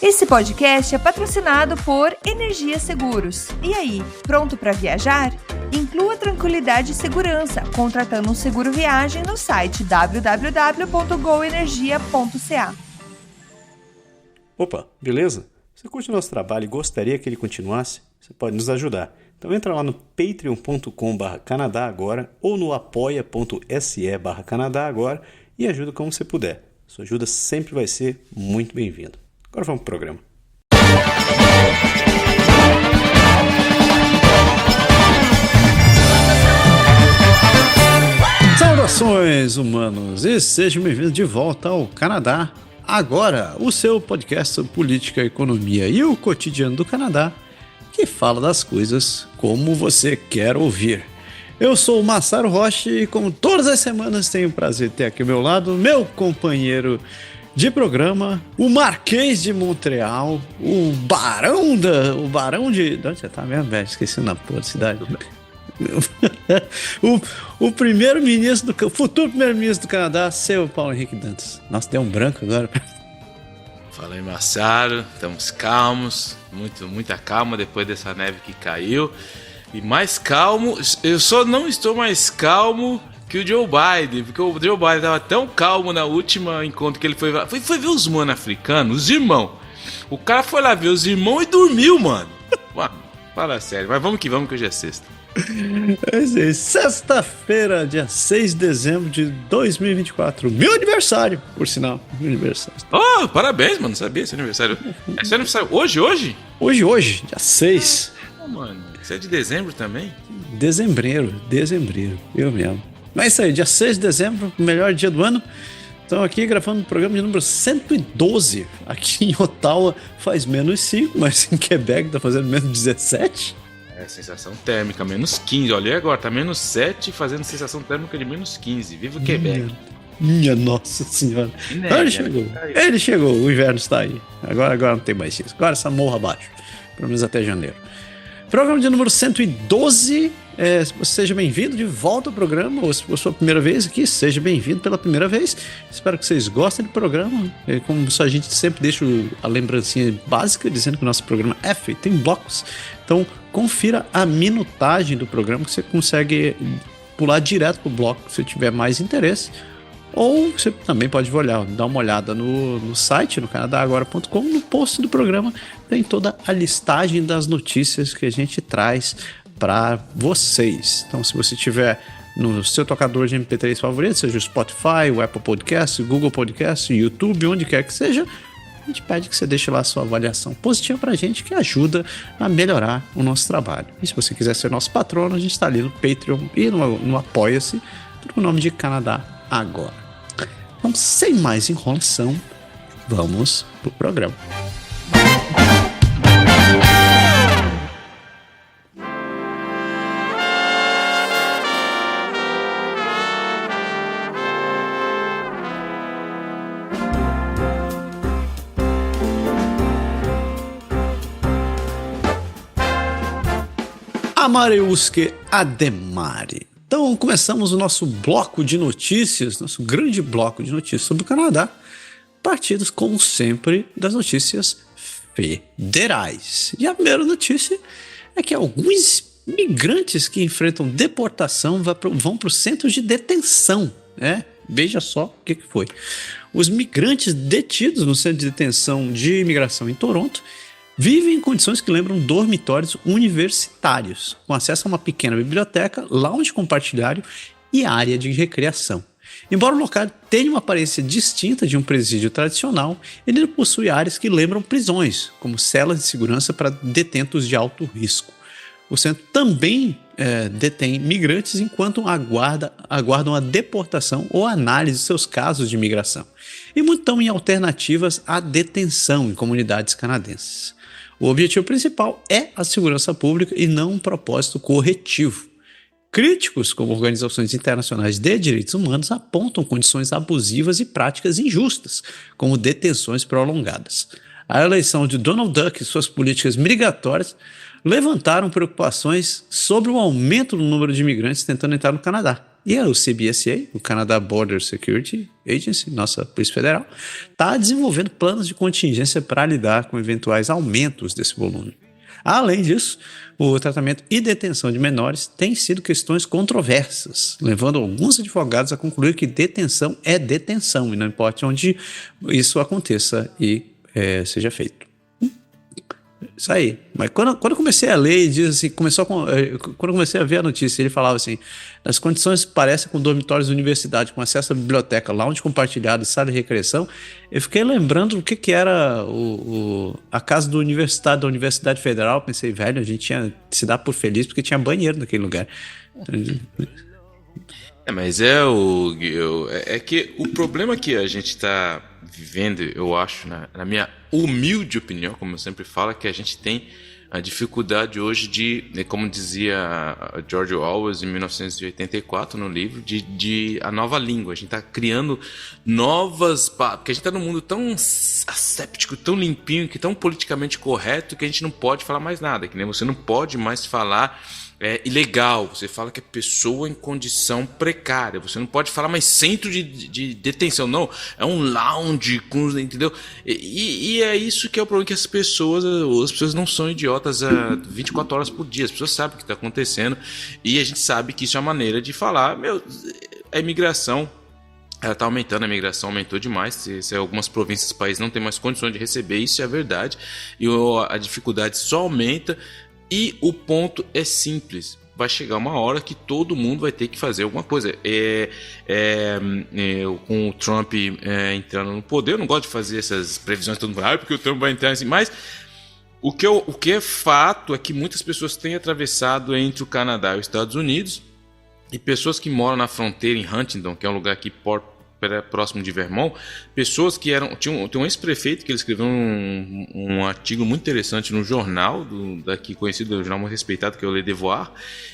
Esse podcast é patrocinado por Energia Seguros. E aí, pronto para viajar? Inclua tranquilidade e segurança contratando um seguro viagem no site www.goenergia.ca. Opa, beleza? Você curte o nosso trabalho e gostaria que ele continuasse? Você pode nos ajudar. Então entra lá no patreon.com/Canadá Agora ou no apoia.se/Canadá Agora e ajuda como você puder. Sua ajuda sempre vai ser muito bem-vinda. Agora vamos pro programa. Saudações, humanos, e sejam bem-vindos de volta ao Canadá Agora, o seu podcast sobre política, economia e o cotidiano do Canadá, que fala das coisas como você quer ouvir. Eu sou o Massaro Rocha e, como todas as semanas, tenho o prazer de ter aqui ao meu lado meu companheiro de programa, o Marquês de Montreal, o Barão de... De onde você tá mesmo, velho? Esqueci na porra da cidade. o primeiro-ministro do... futuro primeiro-ministro do Canadá, seu Paulo Henrique Dantas. Nossa, deu um branco agora. Fala aí, Massaro. Estamos calmos, muita calma depois dessa neve que caiu. E mais calmo, eu só não estou mais calmo que o Joe Biden, porque o Joe Biden estava tão calmo na última encontro que ele foi ver os mano africanos, os irmãos. O cara foi lá ver os irmãos e dormiu, mano. Mano, fala sério, mas vamos que hoje é sexta. Sexta-feira, dia 6 de dezembro de 2024. Meu aniversário, por sinal. Meu aniversário. Oh, parabéns, mano, não sabia esse aniversário. É seu aniversário hoje? Hoje, dia 6. Oh, mano, você é de dezembro também? Dezembreiro, eu mesmo. Mas é isso aí, dia 6 de dezembro, melhor dia do ano. Estamos aqui gravando o programa de número 112. Aqui em Ottawa faz menos 5, mas em Quebec tá fazendo menos 17. É, sensação térmica, menos 15. Olha agora, tá menos 7 fazendo sensação térmica de menos 15. Viva o Quebec. Minha nossa senhora. Ele chegou, o inverno está aí. Agora não tem mais isso. Agora essa morra abaixo. Pelo menos até janeiro. Programa de número 112. Seja bem-vindo de volta ao programa, ou se for a sua primeira vez aqui, seja bem-vindo pela primeira vez. Espero que vocês gostem do programa. Como a gente sempre deixa a lembrancinha básica, dizendo que o nosso programa é feito em blocos. Então, confira a minutagem do programa, que você consegue pular direto pro bloco se tiver mais interesse. Ou você também pode dar uma olhada no site, no canadagora.com, no post do programa, tem toda a listagem das notícias que a gente traz para vocês. Então, se você tiver no seu tocador de MP3 favorito, seja o Spotify, o Apple Podcast, o Google Podcast, o YouTube, onde quer que seja, a gente pede que você deixe lá a sua avaliação positiva pra gente, que ajuda a melhorar o nosso trabalho. E se você quiser ser nosso patrono, a gente está ali no Patreon e no Apoia-se, tudo com o nome de Canadá Agora. Então, sem mais enrolação, vamos pro programa. Amariusque Ademare. Então, começamos o nosso bloco de notícias, nosso grande bloco de notícias sobre o Canadá, partidos, como sempre, das notícias federais. E a primeira notícia é que alguns migrantes que enfrentam deportação vão para os centros de detenção, né? Veja só o que foi. Os migrantes detidos no centro de detenção de imigração em Toronto vivem em condições que lembram dormitórios universitários, com acesso a uma pequena biblioteca, lounge compartilhário e área de recreação. Embora o local tenha uma aparência distinta de um presídio tradicional, ele possui áreas que lembram prisões, como celas de segurança para detentos de alto risco. O centro também detém migrantes enquanto aguardam a deportação ou análise de seus casos de imigração, e muito estão em alternativas à detenção em comunidades canadenses. O objetivo principal é a segurança pública e não um propósito corretivo. Críticos, como organizações internacionais de direitos humanos, apontam condições abusivas e práticas injustas, como detenções prolongadas. A eleição de Donald Duck e suas políticas migratórias levantaram preocupações sobre o aumento do número de imigrantes tentando entrar no Canadá. e o CBSA, o Canada Border Security Agency, nossa Polícia Federal, está desenvolvendo planos de contingência para lidar com eventuais aumentos desse volume. Além disso, o tratamento e detenção de menores tem sido questões controversas, levando alguns advogados a concluir que detenção é detenção, e não importa onde isso aconteça e seja feito. Isso aí. Mas quando eu comecei a ler, diz assim, quando eu comecei a ver a notícia, ele falava assim: as condições parecem com dormitórios de universidade, com acesso à biblioteca, lounge compartilhado, sala de recreação. Eu fiquei lembrando o que era a casa do universitário da Universidade Federal. Pensei, velho, a gente tinha que se dar por feliz porque tinha banheiro naquele lugar. Mas que o problema que a gente está vivendo, eu acho, na minha humilde opinião, como eu sempre falo, é que a gente tem a dificuldade hoje de, como dizia George Orwell em 1984 no livro, de a nova língua. A gente está criando novas... Porque a gente está num mundo tão asséptico, tão limpinho, que tão politicamente correto, que a gente não pode falar mais nada. Que nem você não pode mais falar... ilegal, você fala que é pessoa em condição precária, você não pode falar mais centro de detenção, não, é um lounge, entendeu? E é isso que é o problema, que as pessoas não são idiotas 24 horas por dia, as pessoas sabem o que está acontecendo, e a gente sabe que isso é uma maneira de falar, a imigração, ela está aumentando, a imigração aumentou demais, se algumas províncias do país não têm mais condições de receber, isso é verdade, e a dificuldade só aumenta. E o ponto é simples, vai chegar uma hora que todo mundo vai ter que fazer alguma coisa. Com o Trump entrando no poder, eu não gosto de fazer essas previsões, todo mundo porque o Trump vai entrar assim, mas o que é fato é que muitas pessoas têm atravessado entre o Canadá e os Estados Unidos, e pessoas que moram na fronteira em Huntingdon, que é um lugar aqui próximo de Vermont, pessoas que tinha um ex-prefeito que ele escreveu um artigo muito interessante no jornal daqui conhecido, um jornal muito respeitado, que é o Le Devoir,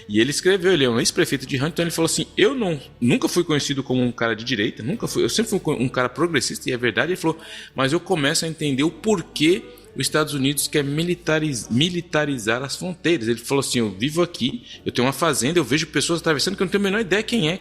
e ele escreveu, ele é um ex-prefeito de Huntington, ele falou assim: eu nunca fui conhecido como um cara de direita, eu sempre fui um cara progressista, e é verdade. Ele falou, mas eu começo a entender o porquê os Estados Unidos quer militarizar as fronteiras. Ele falou assim: eu vivo aqui, eu tenho uma fazenda, eu vejo pessoas atravessando que eu não tenho a menor ideia quem é.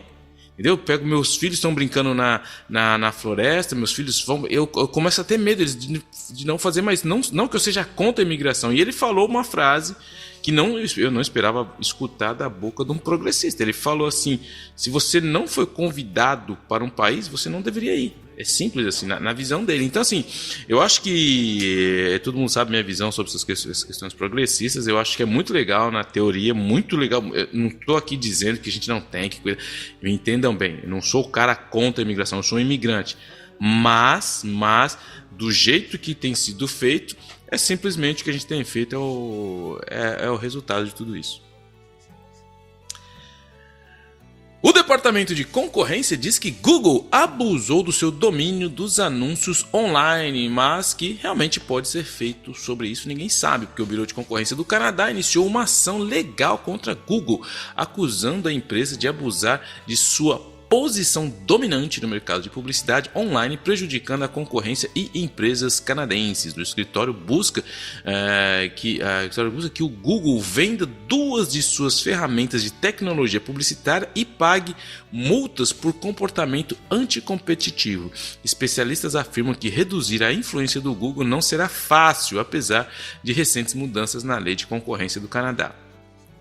Entendeu? Eu pego, meus filhos estão brincando na floresta, meus filhos vão. Eu começo a ter medo de não fazer mais. Não que eu seja contra a imigração. E ele falou uma frase que eu não esperava escutar da boca de um progressista. Ele falou assim: se você não foi convidado para um país, você não deveria ir. É simples assim, na visão dele. Então, assim, eu acho que todo mundo sabe minha visão sobre essas questões progressistas. Eu acho que é muito legal na teoria, muito legal. Eu não estou aqui dizendo que a gente não tem que cuidar. Me entendam bem, eu não sou o cara contra a imigração, eu sou um imigrante. Mas do jeito que tem sido feito, é simplesmente o que a gente tem feito, é o resultado de tudo isso. O Departamento de Concorrência diz que Google abusou do seu domínio dos anúncios online, mas que realmente pode ser feito sobre isso, ninguém sabe, porque o Bureau de Concorrência do Canadá iniciou uma ação legal contra Google, acusando a empresa de abusar de sua posição dominante no mercado de publicidade online, prejudicando a concorrência e empresas canadenses. O escritório busca que o Google venda 2 de suas ferramentas de tecnologia publicitária e pague multas por comportamento anticompetitivo. Especialistas afirmam que reduzir a influência do Google não será fácil, apesar de recentes mudanças na lei de concorrência do Canadá.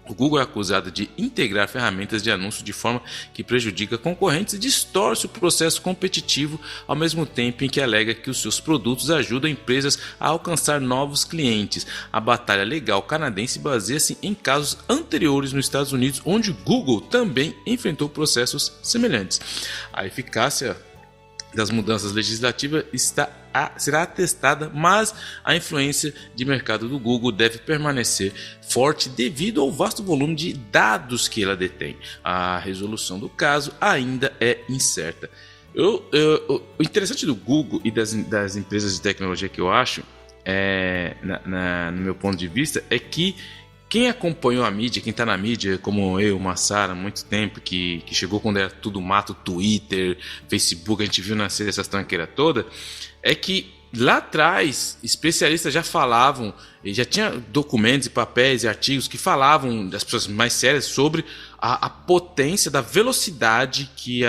O Google é acusado de integrar ferramentas de anúncio de forma que prejudica concorrentes e distorce o processo competitivo, ao mesmo tempo em que alega que os seus produtos ajudam empresas a alcançar novos clientes. A batalha legal canadense baseia-se em casos anteriores nos Estados Unidos, onde o Google também enfrentou processos semelhantes. A eficácia das mudanças legislativas será atestada, mas a influência de mercado do Google deve permanecer forte devido ao vasto volume de dados que ela detém. A resolução do caso ainda é incerta. O interessante do Google e das empresas de tecnologia que eu acho, no meu ponto de vista, é que quem acompanhou a mídia, quem está na mídia, como eu, Massara, há muito tempo, que chegou quando era tudo mato, Twitter, Facebook, a gente viu nascer essa tranqueira toda, é que lá atrás, especialistas já falavam, já tinha documentos e papéis e artigos que falavam, das pessoas mais sérias, sobre a potência da velocidade que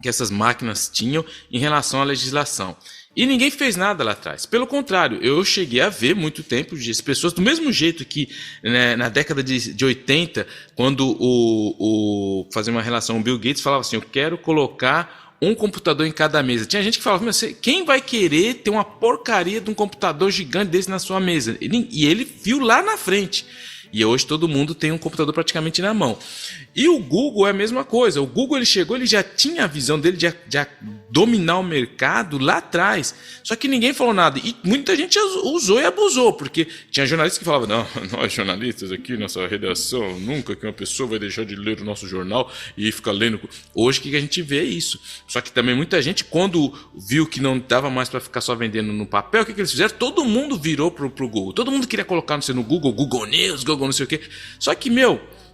essas máquinas tinham em relação à legislação. E ninguém fez nada lá atrás. Pelo contrário, eu cheguei a ver muito tempo de pessoas, do mesmo jeito que, né, na década de 80, quando fazer uma relação, o Bill Gates falava assim, eu quero colocar um computador em cada mesa. Tinha gente que falava, quem vai querer ter uma porcaria de um computador gigante desse na sua mesa? E ele viu lá na frente. E hoje todo mundo tem um computador praticamente na mão. E o Google é a mesma coisa. O Google, ele chegou, ele já tinha a visão dele de dominar o mercado lá atrás. Só que ninguém falou nada. E muita gente usou e abusou, porque tinha jornalistas que falavam, não, nós jornalistas aqui, nossa redação, nunca que uma pessoa vai deixar de ler o nosso jornal e ficar lendo. Hoje que a gente vê isso. Só que também muita gente, quando viu que não dava mais para ficar só vendendo no papel, o que eles fizeram? Todo mundo virou pro Google. Todo mundo queria colocar no Google, Google News, Google não sei o quê. Só que,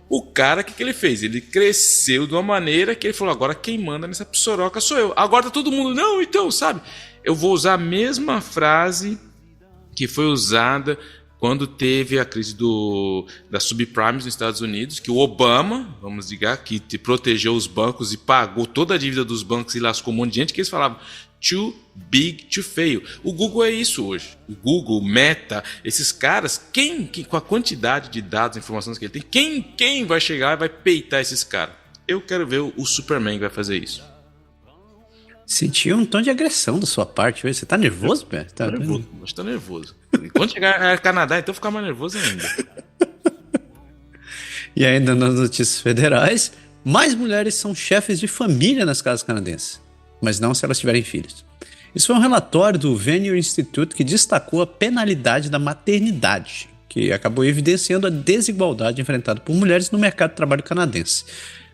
o cara, o que ele fez? Ele cresceu de uma maneira que ele falou, agora quem manda nessa psoroca sou eu. Agora tá todo mundo, não, então, sabe? Eu vou usar a mesma frase que foi usada quando teve a crise das subprimes nos Estados Unidos, que o Obama, vamos dizer, que protegeu os bancos e pagou toda a dívida dos bancos e lascou um monte de gente, que eles falavam, too big to fail. O Google é isso hoje. O Google, Meta, esses caras, quem com a quantidade de dados e informações que ele tem, quem vai chegar e vai peitar esses caras? Eu quero ver o Superman que vai fazer isso. Senti um tom de agressão da sua parte hoje. Você tá nervoso, Pé? Tá nervoso, mas tá nervoso. E quando chegar ao Canadá, então ficar mais nervoso ainda. E ainda nas notícias federais, mais mulheres são chefes de família nas casas canadenses, mas não se elas tiverem filhos. Isso foi um relatório do Vanier Institute que destacou a penalidade da maternidade, que acabou evidenciando a desigualdade enfrentada por mulheres no mercado de trabalho canadense.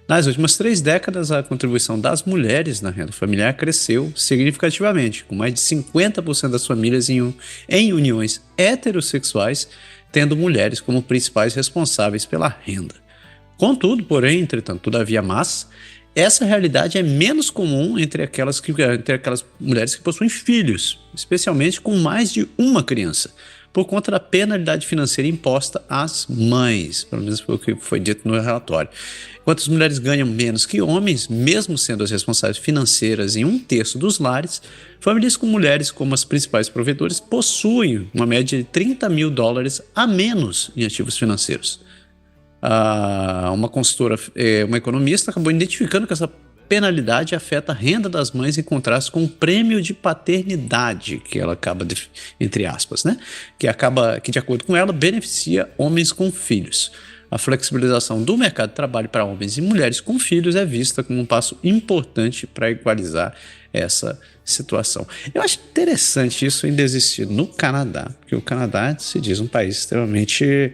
Nas últimas 3 décadas, a contribuição das mulheres na renda familiar cresceu significativamente, com mais de 50% das famílias em uniões heterossexuais, tendo mulheres como principais responsáveis pela renda. Contudo, porém, entretanto, todavia, essa realidade é menos comum entre aquelas mulheres que possuem filhos, especialmente com mais de uma criança, por conta da penalidade financeira imposta às mães, pelo menos foi o que foi dito no relatório. Enquanto as mulheres ganham menos que homens, mesmo sendo as responsáveis financeiras em 1/3 dos lares, famílias com mulheres como as principais provedoras possuem uma média de $30 mil a menos em ativos financeiros. Uma consultora, uma economista, acabou identificando que essa penalidade afeta a renda das mães em contraste com o prêmio de paternidade que ela acaba, entre aspas, né? que de acordo com ela beneficia homens com filhos. A flexibilização do mercado de trabalho para homens e mulheres com filhos é vista como um passo importante para igualizar essa situação. Eu acho interessante isso ainda existir no Canadá, porque o Canadá se diz um país extremamente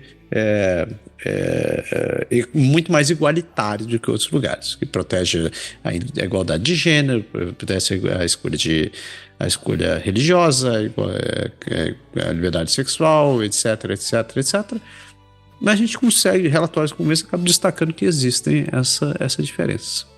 muito mais igualitário do que outros lugares, que protege a igualdade de gênero, protege a escolha religiosa, a liberdade sexual, etc, etc, etc. Mas a gente consegue, relatórios como esse acabam destacando que existem essa diferença.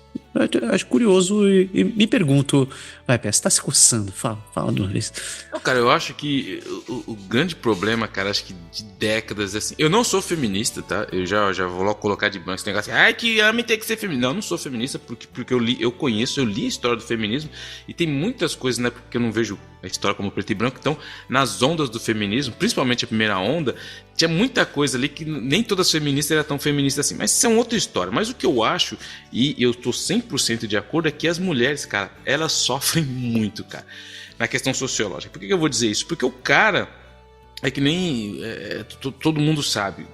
Eu acho curioso e me pergunto, vai, Pé, você tá se coçando? Fala de uma vez. Não, cara, eu acho que o grande problema, cara, acho que de décadas, assim, eu não sou feminista, tá? Eu já vou logo colocar de banco esse negócio assim, que homem tem que ser feminista. Não, eu não sou feminista porque eu li a história do feminismo e tem muitas coisas, né, porque eu não vejo a história como preto e branco. Então, nas ondas do feminismo, principalmente a primeira onda, tinha muita coisa ali que nem todas as feministas eram tão feministas assim, mas isso é uma outra história. Mas o que eu acho, e eu tô 100% de acordo, é que as mulheres, cara, elas sofrem muito, cara, na questão sociológica. Por que eu vou dizer isso? Porque o cara é que nem todo mundo sabe,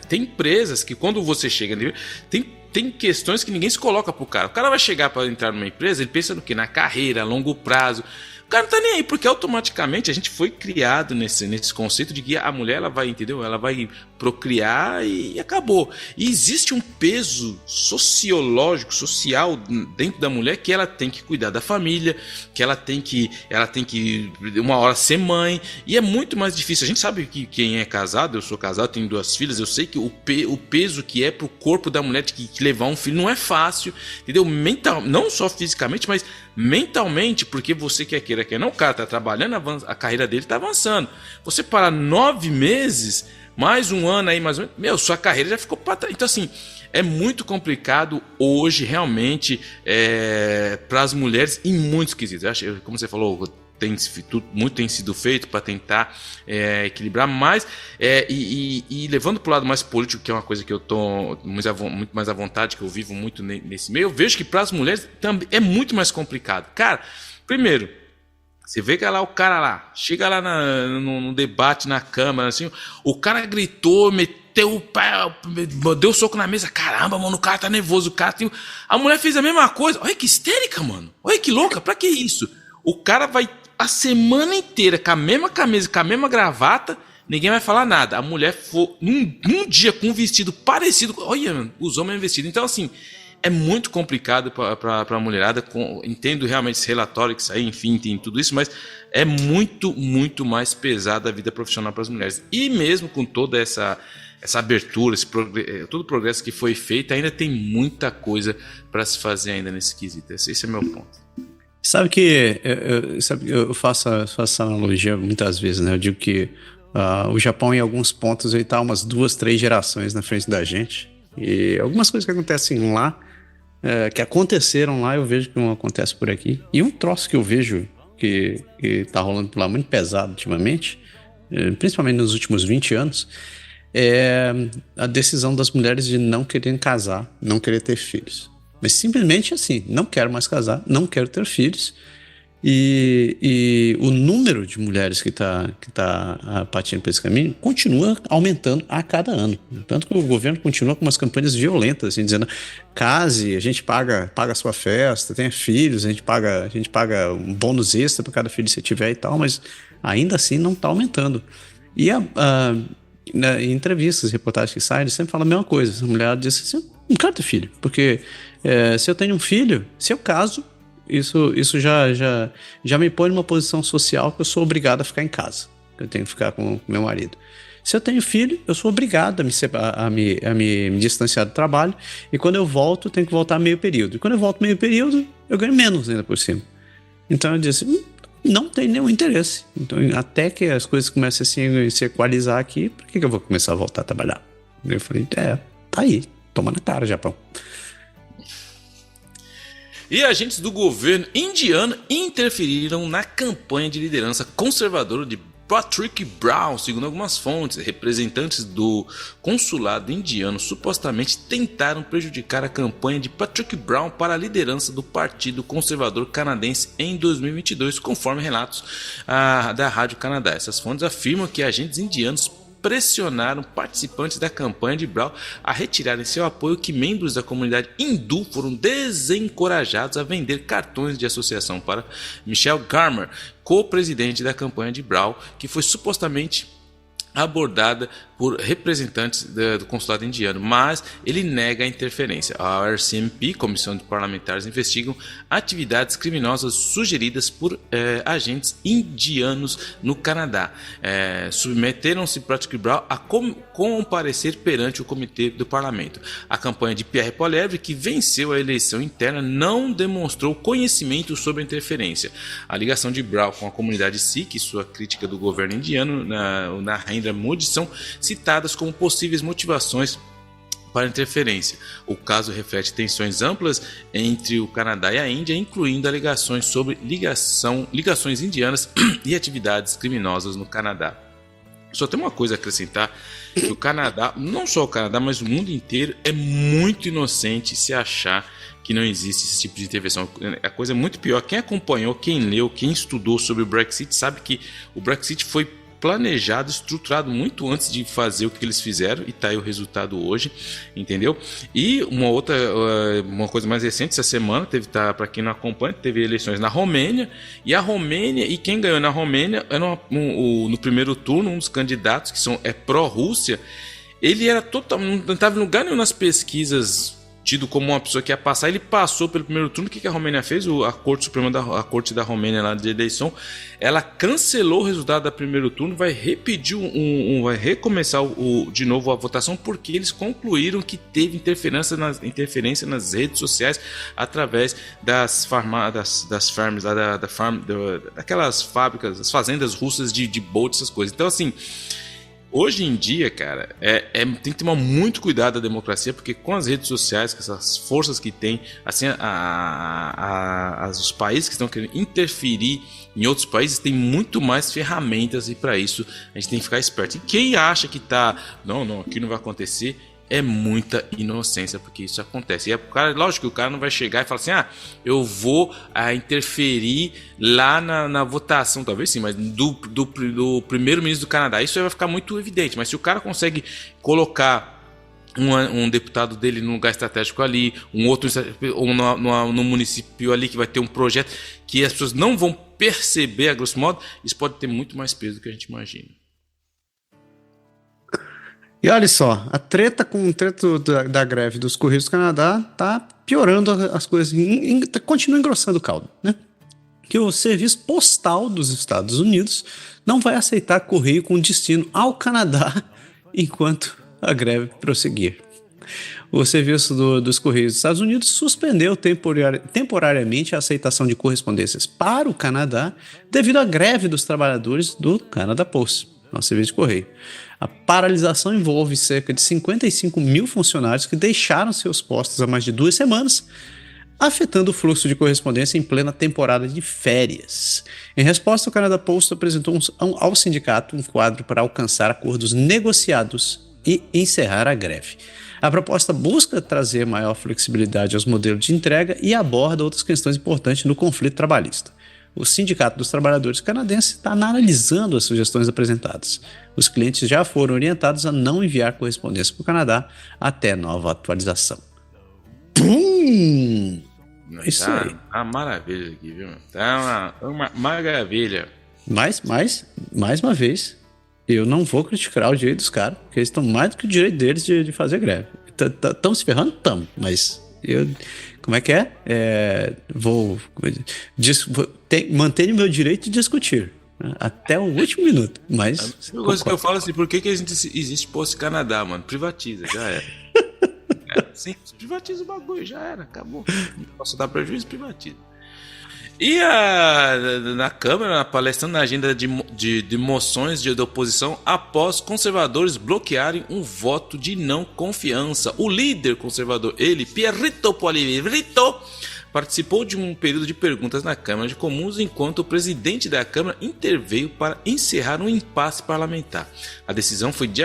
tem empresas que quando você chega, tem questões que ninguém se coloca pro cara. O cara vai chegar para entrar numa empresa, ele pensa no quê? Na carreira, a longo prazo. O cara não tá nem aí, porque automaticamente a gente foi criado nesse conceito de que a mulher, ela vai, entendeu? Ela vai procriar e acabou. E existe um peso sociológico, social dentro da mulher, que ela tem que cuidar da família, que ela tem que uma hora ser mãe, e é muito mais difícil. A gente sabe que quem é casado, eu sou casado, tenho 2 filhas, eu sei que o peso que é pro corpo da mulher de que levar um filho não é fácil, entendeu? Não só fisicamente, mas mentalmente, porque você quer queira, quer não, o cara tá trabalhando, a carreira dele tá avançando. Você parar 9 meses, mais um ano aí, mais ou menos, sua carreira já ficou para trás. Então, assim, é muito complicado hoje, realmente, para as mulheres em muitos quesitos. Acho, como você falou, muito tem sido feito para tentar equilibrar, mas e levando para o lado mais político, que é uma coisa que eu estou muito mais à vontade, que eu vivo muito nesse meio, eu vejo que para as mulheres também é muito mais complicado. Cara, primeiro, você vê que lá o cara lá, chega lá no debate na Câmara, assim, o cara gritou, meteu o pé, deu soco na mesa, caramba, mano, o cara tá nervoso, a mulher fez a mesma coisa, olha que histérica, mano, olha que louca, pra que isso? O cara vai a semana inteira com a mesma camisa, com a mesma gravata, ninguém vai falar nada. A mulher for num dia com um vestido parecido, olha, mano, os homens vestidos. Então, assim, é muito complicado para a mulherada. Entendo realmente esse relatório que saiu, enfim, tem tudo isso, mas é muito, muito mais pesada a vida profissional para as mulheres. E mesmo com toda essa abertura, todo o progresso que foi feito, ainda tem muita coisa para se fazer ainda nesse quesito. Esse é meu ponto. Sabe que eu faço essa analogia muitas vezes, né? Eu digo que o Japão, em alguns pontos, ele está umas 2, 3 gerações na frente da gente. E algumas coisas que acontecem lá, que aconteceram lá, eu vejo que não acontece por aqui. E um troço que eu vejo que está rolando por lá muito pesado ultimamente, principalmente nos últimos 20 anos, é a decisão das mulheres de não quererem casar, não querer ter filhos. Mas simplesmente assim, não quero mais casar, não quero ter filhos. E o número de mulheres que tá partindo por esse caminho continua aumentando a cada ano. Tanto que o governo continua com umas campanhas violentas, assim, dizendo: case, a gente paga a sua festa, tenha filhos, a gente paga um bônus extra para cada filho que você tiver e tal, mas ainda assim não está aumentando. E em entrevistas, reportagens que saem, eles sempre falam a mesma coisa. A mulher diz assim: não quero ter filho, porque se eu tenho um filho, se eu caso, isso já me põe numa posição social que eu sou obrigado a ficar em casa, eu tenho que ficar com meu marido. Se eu tenho filho, eu sou obrigado a me distanciar do trabalho, e quando eu volto, eu tenho que voltar meio período. E quando eu volto meio período, eu ganho menos ainda por cima. Então eu disse: não tem nenhum interesse. Então, até que as coisas comecem assim, a se equalizar aqui, por que eu vou começar a voltar a trabalhar? Eu falei: tá aí, toma na cara, Japão. E agentes do governo indiano interferiram na campanha de liderança conservadora de Patrick Brown. Segundo algumas fontes, representantes do consulado indiano supostamente tentaram prejudicar a campanha de Patrick Brown para a liderança do Partido Conservador Canadense em 2022, conforme relatos da Rádio Canadá. Essas fontes afirmam que agentes indianos pressionaram participantes da campanha de Brown a retirarem seu apoio, que membros da comunidade hindu foram desencorajados a vender cartões de associação para Michelle Garmer, co-presidente da campanha de Brown, que foi supostamente abordada por representantes do consulado indiano, mas ele nega a interferência. A RCMP, Comissão de Parlamentares, investigam atividades criminosas sugeridas por agentes indianos no Canadá. Submeteram-se Patrick Brown a comparecer perante o comitê do parlamento. A campanha de Pierre Poilievre, que venceu a eleição interna, não demonstrou conhecimento sobre a interferência. A ligação de Brown com a comunidade Sikh e sua crítica do governo indiano na Narendra Modi são citadas como possíveis motivações para interferência. O caso reflete tensões amplas entre o Canadá e a Índia, incluindo alegações sobre ligações indianas e atividades criminosas no Canadá. Só tem uma coisa a acrescentar, que o Canadá, não só o Canadá, mas o mundo inteiro, é muito inocente se achar que não existe esse tipo de intervenção. A coisa é muito pior. Quem acompanhou, quem leu, quem estudou sobre o Brexit, sabe que o Brexit foi planejado, estruturado muito antes de fazer o que eles fizeram, e tá aí o resultado hoje, entendeu? E uma coisa mais recente, essa semana, para quem não acompanha, teve eleições na Romênia, e quem ganhou na Romênia, no primeiro turno, um dos candidatos, que é pró-Rússia, ele era totalmente, não estava em lugar nenhum nas pesquisas, tido como uma pessoa que ia passar. Ele passou pelo primeiro turno. O que a Romênia fez? A Corte Suprema a Corte da Romênia lá de eleição, ela cancelou o resultado do primeiro turno, vai repetir vai recomeçar de novo a votação, porque eles concluíram que teve interferência nas redes sociais através daquelas fábricas, das fazendas russas de Bolt, essas coisas. Então, assim, hoje em dia, cara, tem que tomar muito cuidado da democracia, porque com as redes sociais, com essas forças que tem, assim, os países que estão querendo interferir em outros países, tem muito mais ferramentas, e para isso a gente tem que ficar esperto. E quem acha que não, aqui não vai acontecer, é muita inocência, porque isso acontece. E lógico que o cara não vai chegar e falar assim: eu vou interferir lá na votação, talvez sim, mas do primeiro-ministro do Canadá. Isso vai ficar muito evidente. Mas se o cara consegue colocar um deputado dele num lugar estratégico ali, um outro no município ali que vai ter um projeto que as pessoas não vão perceber, a grosso modo, isso pode ter muito mais peso do que a gente imagina. E olha só, a treta da greve dos Correios do Canadá tá piorando as coisas, continua engrossando o caldo, né? Que o Serviço Postal dos Estados Unidos não vai aceitar correio com destino ao Canadá enquanto a greve prosseguir. O Serviço dos Correios dos Estados Unidos suspendeu temporariamente a aceitação de correspondências para o Canadá devido à greve dos trabalhadores do Canada Post, nosso serviço de correio. A paralisação envolve cerca de 55 mil funcionários que deixaram seus postos há mais de 2 semanas, afetando o fluxo de correspondência em plena temporada de férias. Em resposta, o Canada Post apresentou ao sindicato um quadro para alcançar acordos negociados e encerrar a greve. A proposta busca trazer maior flexibilidade aos modelos de entrega e aborda outras questões importantes no conflito trabalhista. O Sindicato dos Trabalhadores Canadenses está analisando as sugestões apresentadas. Os clientes já foram orientados a não enviar correspondência para o Canadá até nova atualização. Pum! Isso aí. Tá uma maravilha aqui, viu? Tá uma maravilha. Mais uma vez, eu não vou criticar o direito dos caras, porque eles estão mais do que o direito deles de fazer greve. Estão se ferrando? Estão, mas como é que é? Vou manter o meu direito de discutir, né, até o último minuto. Mas a coisa que eu falo assim: por que existe Posto Canadá, mano? Privatiza, já era. Sim, privatiza o bagulho, já era, acabou. Não posso dar prejuízo, privatiza. E na Câmara, palestrando na agenda de moções de oposição após conservadores bloquearem um voto de não confiança. O líder conservador, Pierrito Poilievre, participou de um período de perguntas na Câmara de Comuns enquanto o presidente da Câmara interveio para encerrar um impasse parlamentar. A decisão foi de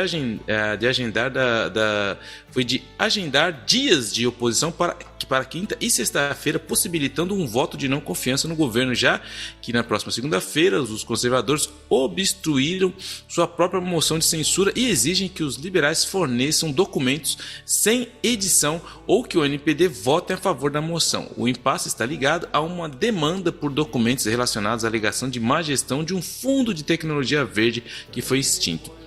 agendar dias de oposição para quinta e sexta-feira, possibilitando um voto de não confiança no governo, já que na próxima segunda-feira os conservadores obstruíram sua própria moção de censura e exigem que os liberais forneçam documentos sem edição ou que o NPD vote a favor da moção. O impasse está ligado a uma demanda por documentos relacionados à alegação de má gestão de um fundo de tecnologia verde que foi extinto.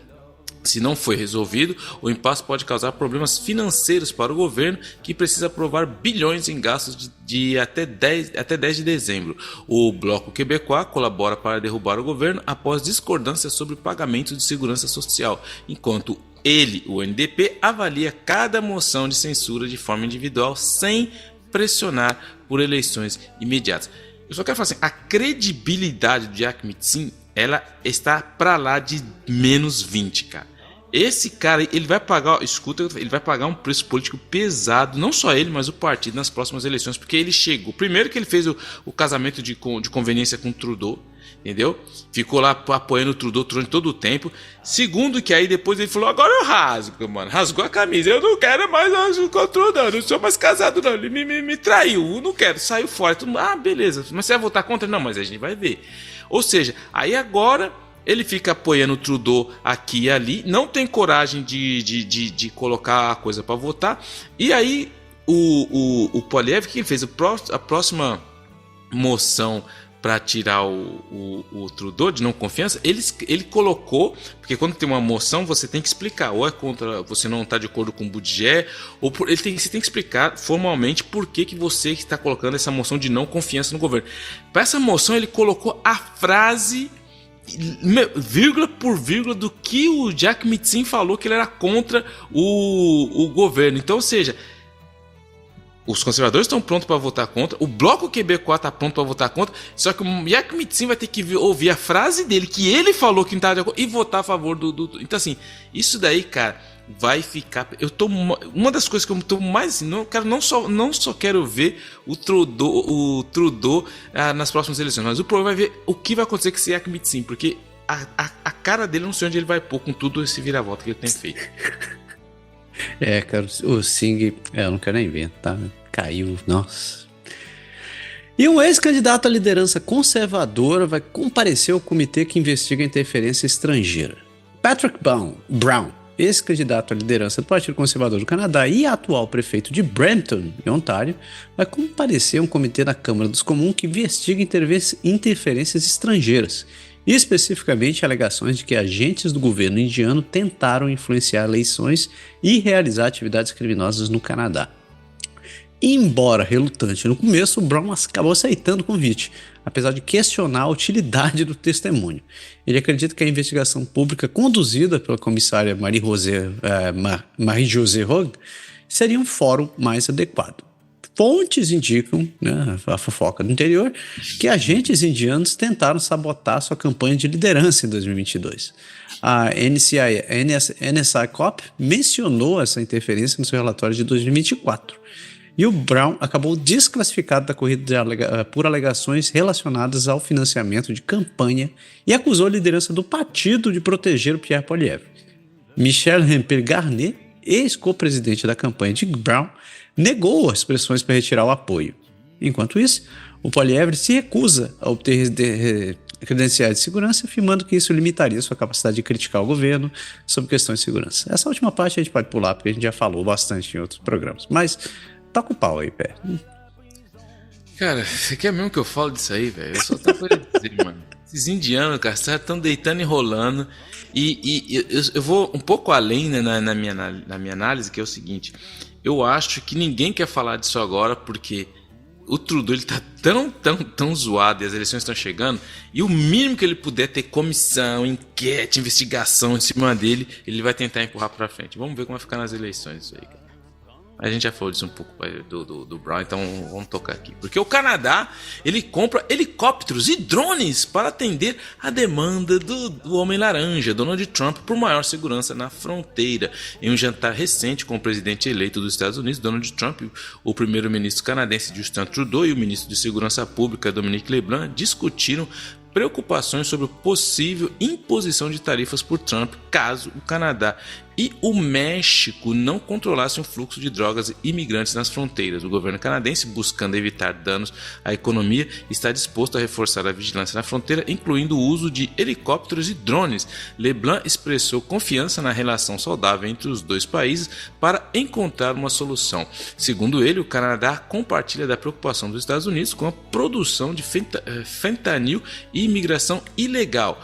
Se não for resolvido, o impasse pode causar problemas financeiros para o governo, que precisa aprovar bilhões em gastos de até 10 de dezembro. O Bloco Quebecois colabora para derrubar o governo após discordâncias sobre pagamento de segurança social, enquanto o NDP, avalia cada moção de censura de forma individual sem pressionar por eleições imediatas. Eu só quero falar assim, a credibilidade do Jack Mitzin, ela está para lá de menos 20, cara. Esse cara, ele vai pagar um preço político pesado, não só ele, mas o partido nas próximas eleições, porque ele chegou, primeiro que ele fez o casamento de conveniência com o Trudeau, entendeu? Ficou lá apoiando o Trudeau durante todo o tempo. Segundo que aí depois ele falou, agora eu rasgo, mano, rasgou a camisa, eu não quero mais com o Trudeau, não sou mais casado não, ele me traiu, eu não quero, saiu fora, beleza, mas você vai votar contra? Não, mas a gente vai ver. Ou seja, aí agora ele fica apoiando o Trudeau aqui e ali, não tem coragem de colocar a coisa para votar. E aí o Poilievre, que fez a próxima moção para tirar o Trudeau de não confiança, ele colocou, porque quando tem uma moção você tem que explicar, ou é contra, você não está de acordo com o Buttigieg, ou você tem que explicar formalmente por que você está colocando essa moção de não confiança no governo. Para essa moção ele colocou a frase vírgula por vírgula do que o Jack Mitzin falou, que ele era contra o governo. Então, ou seja, os conservadores estão prontos para votar contra, o bloco QB4 está pronto para votar contra, só que o Jack Mitzin vai ter que ouvir a frase dele, que ele falou que não estava de acordo, e votar a favor do... Então, assim, isso daí, cara, vai ficar... Uma das coisas que eu estou mais... Não só quero ver o Trudeau nas próximas eleições, mas o problema vai ver o que vai acontecer com esse Jack Mitzin, porque a cara dele, não sei onde ele vai pôr com tudo esse vira-volta que ele tem feito. Cara, o Singh, eu não quero nem ver, tá? Caiu, nossa. E um ex-candidato à liderança conservadora vai comparecer ao comitê que investiga a interferência estrangeira. Patrick Brown, ex-candidato à liderança do Partido Conservador do Canadá e atual prefeito de Brampton, em Ontário, vai comparecer a um comitê da Câmara dos Comuns que investiga interferências estrangeiras, e especificamente alegações de que agentes do governo indiano tentaram influenciar eleições e realizar atividades criminosas no Canadá. Embora relutante no começo, o Brown acabou aceitando o convite, apesar de questionar a utilidade do testemunho. Ele acredita que a investigação pública conduzida pela comissária Marie-Josée Hogue seria um fórum mais adequado. Fontes indicam, né, a fofoca do interior, que agentes indianos tentaram sabotar sua campanha de liderança em 2022. A NSI Corp mencionou essa interferência no seu relatório de 2024. E o Brown acabou desclassificado da corrida por alegações relacionadas ao financiamento de campanha e acusou a liderança do partido de proteger o Pierre Poilievre. Michel Rempel-Garnet, ex-co-presidente da campanha de Brown, negou as pressões para retirar o apoio. Enquanto isso, o Poilievre se recusa a obter credenciais de segurança, afirmando que isso limitaria sua capacidade de criticar o governo sobre questões de segurança. Essa última parte a gente pode pular, porque a gente já falou bastante em outros programas. Mas toca o pau aí, Pé. Cara, você quer mesmo que eu fale disso aí, velho? Eu só tenho coisa a dizer, mano. Esses indianos, cara, estão deitando e rolando. E eu vou um pouco além, né, na minha análise, que é o seguinte. Eu acho que ninguém quer falar disso agora, porque o Trudeau ele tá tão zoado e as eleições estão chegando, e o mínimo que ele puder ter comissão, enquete, investigação em cima dele, ele vai tentar empurrar pra frente. Vamos ver como vai ficar nas eleições isso aí, cara. A gente já falou disso um pouco do Brown, então vamos tocar aqui. Porque o Canadá, ele compra helicópteros e drones para atender a demanda do Homem-Laranja, Donald Trump, por maior segurança na fronteira. Em um jantar recente com o presidente eleito dos Estados Unidos, Donald Trump, o primeiro-ministro canadense Justin Trudeau e o ministro de Segurança Pública Dominic Leblin discutiram preocupações sobre a possível imposição de tarifas por Trump caso o Canadá e o México não controlassem o fluxo de drogas e imigrantes nas fronteiras. O governo canadense, buscando evitar danos à economia, está disposto a reforçar a vigilância na fronteira, incluindo o uso de helicópteros e drones. Leblin expressou confiança na relação saudável entre os dois países para encontrar uma solução. Segundo ele, o Canadá compartilha da preocupação dos Estados Unidos com a produção de fentanil e imigração ilegal.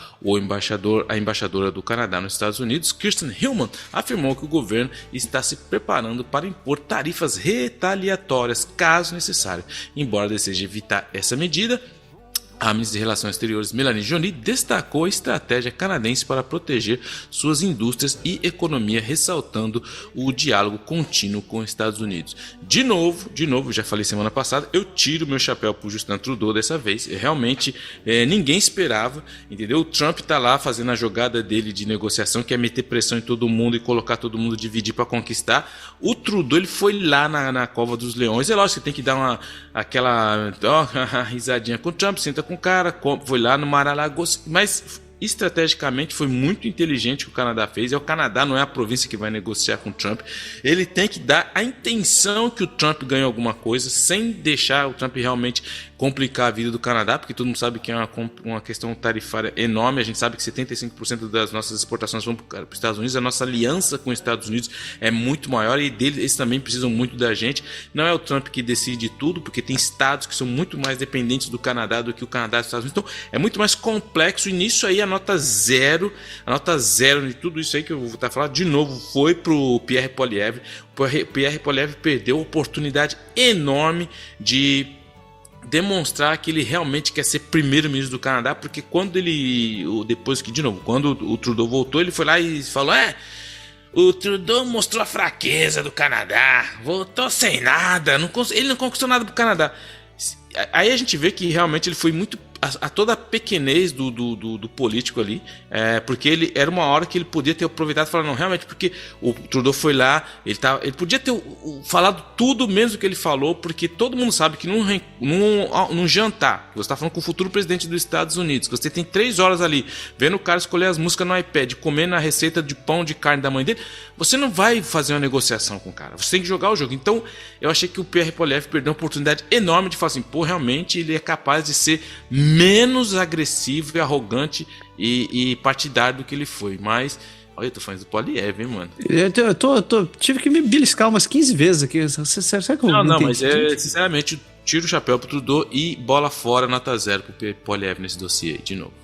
A embaixadora do Canadá nos Estados Unidos, Kirsten Hillman, afirmou que o governo está se preparando para impor tarifas retaliatórias caso necessário. Embora deseje evitar essa medida, a ministra de Relações Exteriores, Melanie Joly, destacou a estratégia canadense para proteger suas indústrias e economia, ressaltando o diálogo contínuo com os Estados Unidos. De novo, já falei semana passada, eu tiro meu chapéu para o Justin Trudeau dessa vez. Realmente, ninguém esperava, entendeu? O Trump está lá fazendo a jogada dele de negociação, que é meter pressão em todo mundo e colocar todo mundo dividir para conquistar. O Trudeau ele foi lá na cova dos leões. É lógico que tem que dar aquela risadinha com o Trump, senta com o cara, foi lá no Mar-a-Lago, mas estrategicamente foi muito inteligente o que o Canadá fez. O Canadá não é a província que vai negociar com o Trump. Ele tem que dar a intenção que o Trump ganhe alguma coisa, sem deixar o Trump realmente complicar a vida do Canadá, porque todo mundo sabe que é uma questão tarifária enorme. A gente sabe que 75% das nossas exportações vão para os Estados Unidos. A nossa aliança com os Estados Unidos é muito maior e eles também precisam muito da gente. Não é o Trump que decide tudo, porque tem estados que são muito mais dependentes do Canadá do que o Canadá dos Estados Unidos. Então é muito mais complexo, e nisso aí a nota zero de tudo isso aí que eu vou estar falando de novo foi pro Pierre Poilievre. O Pierre Poilievre perdeu a oportunidade enorme de demonstrar que ele realmente quer ser primeiro-ministro do Canadá, porque quando o Trudeau voltou, ele foi lá e falou: o Trudeau mostrou a fraqueza do Canadá, voltou sem nada, ele não conquistou nada pro Canadá. Aí a gente vê que realmente ele foi muito a toda a pequenez do político ali, porque ele era uma hora que ele podia ter aproveitado e falar, não, realmente, porque o Trudeau foi lá, ele podia ter falado tudo mesmo que ele falou, porque todo mundo sabe que num jantar, você está falando com o futuro presidente dos Estados Unidos, que você tem 3 horas ali, vendo o cara escolher as músicas no iPad, comendo a receita de pão de carne da mãe dele, você não vai fazer uma negociação com o cara, você tem que jogar o jogo. Então eu achei que o Pierre Poilievre perdeu uma oportunidade enorme de falar assim, pô, realmente ele é capaz de ser menos agressivo e arrogante e partidário do que ele foi. Mas, olha, eu tô falando do Poilievre, hein, mano. Tive que me beliscar umas 15 vezes aqui. Será que eu não, mas sinceramente, tiro o chapéu pro Trudeau e bola fora, nota 0 pro Poilievre nesse dossiê aí, de novo.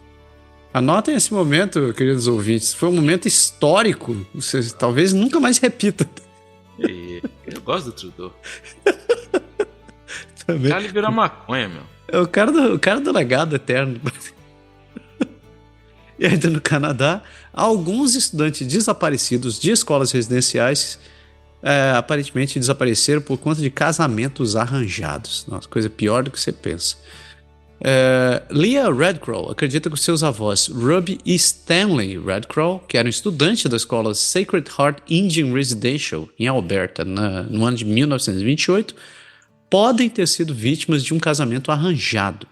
Anotem esse momento, queridos ouvintes. Foi um momento histórico. Vocês talvez nunca mais repita. Eu gosto do Trudeau. O cara liberou maconha, meu. É o cara do legado eterno. E ainda no Canadá, alguns estudantes desaparecidos de escolas residenciais aparentemente desapareceram por conta de casamentos arranjados. Nossa, coisa pior do que você pensa. Leah Redcrow acredita que os seus avós Ruby e Stanley Redcrow, que eram estudantes da escola Sacred Heart Indian Residential em Alberta no ano de 1928, podem ter sido vítimas de um casamento arranjado.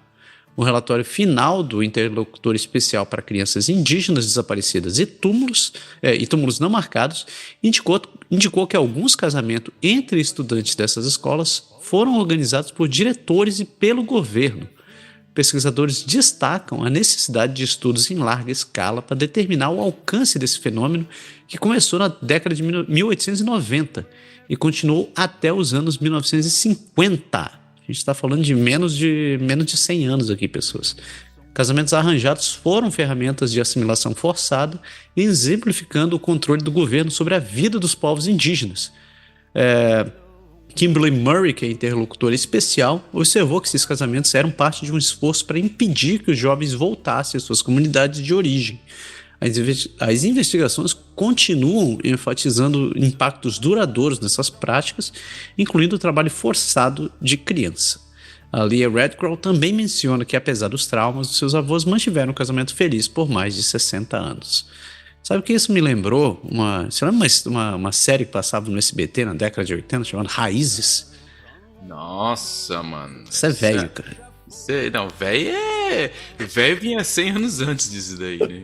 O relatório final do interlocutor especial para crianças indígenas desaparecidas e túmulos não marcados indicou que alguns casamentos entre estudantes dessas escolas foram organizados por diretores e pelo governo. Pesquisadores destacam a necessidade de estudos em larga escala para determinar o alcance desse fenômeno, que começou na década de 1890 e continuou até os anos 1950. A gente está falando de menos de 100 anos aqui, pessoas. Casamentos arranjados foram ferramentas de assimilação forçada, exemplificando o controle do governo sobre a vida dos povos indígenas. Kimberly Murray, que é interlocutora especial, observou que esses casamentos eram parte de um esforço para impedir que os jovens voltassem às suas comunidades de origem. As investigações continuam enfatizando impactos duradouros nessas práticas, incluindo o trabalho forçado de criança. A Leah Redcrow também menciona que, apesar dos traumas, os seus avós mantiveram um casamento feliz por mais de 60 anos. Sabe o que isso me lembrou? Você lembra uma série que passava no SBT na década de 80, chamada Raízes? Nossa, mano. Isso é velho, cara. Não, velho vinha 100 anos antes disso daí, né?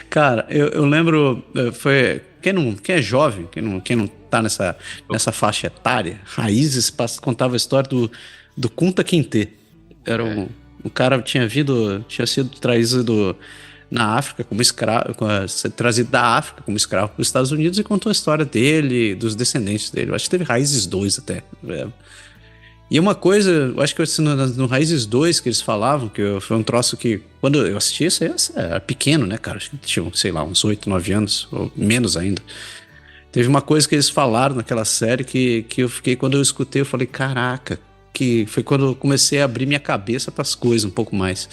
Cara, eu lembro, quem é jovem, quem não tá nessa faixa etária, Raízes contava a história do Kunta Kinte. Era um cara tinha sido trazido na África como escravo, trazido da África como escravo para os Estados Unidos, e contou a história dele, dos descendentes dele. Eu acho que teve Raízes 2 até. E uma coisa, eu acho que no Raízes 2 que eles falavam, que foi um troço que, quando eu assisti isso aí, eu era pequeno, né, cara? Acho que tinha, sei lá, uns 8, 9 anos, ou menos ainda. Teve uma coisa que eles falaram naquela série que eu fiquei, quando eu escutei, eu falei, caraca, que foi quando eu comecei a abrir minha cabeça para as coisas um pouco mais.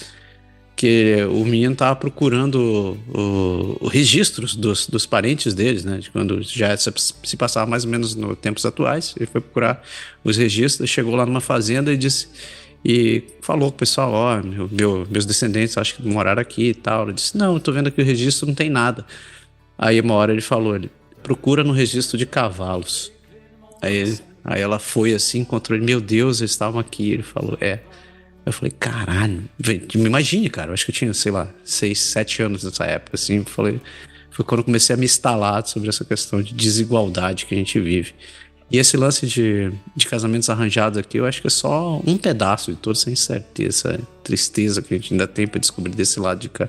Que o menino tava procurando o registros dos parentes deles, né? De quando já se passava mais ou menos nos tempos atuais. Ele foi procurar os registros, chegou lá numa fazenda e falou com o pessoal, meus descendentes acho que moraram aqui e tal. Ele disse, não, eu tô vendo aqui o registro, não tem nada. Aí uma hora ele falou, procura no registro de cavalos. Aí ela foi assim, encontrou ele, meu Deus, eles estavam aqui. Ele falou, Eu falei, caralho, me imagine, cara, eu acho que eu tinha, sei lá, 6, 7 anos nessa época, assim, foi quando eu comecei a me instalar sobre essa questão de desigualdade que a gente vive. E esse lance de casamentos arranjados aqui, eu acho que é só um pedaço de toda essa incerteza, tristeza que a gente ainda tem pra descobrir desse lado de cá.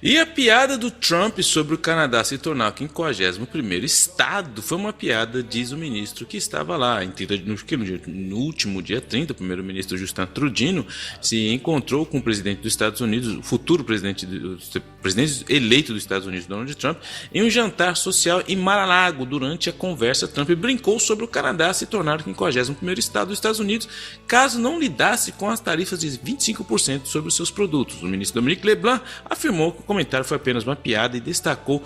E a piada do Trump sobre o Canadá se tornar o 51º estado foi uma piada, diz o ministro que estava lá. No último dia 30, o primeiro-ministro Justin Trudeau se encontrou com o presidente dos Estados Unidos, o futuro presidente eleito dos Estados Unidos, Donald Trump, em um jantar social em Mar-a-Lago. Durante a conversa, Trump brincou sobre o Canadá se tornar o 51º estado dos Estados Unidos, caso não lidasse com as tarifas de 25% sobre os seus produtos. O ministro Dominique LeBlanc afirmou que o comentário foi apenas uma piada e destacou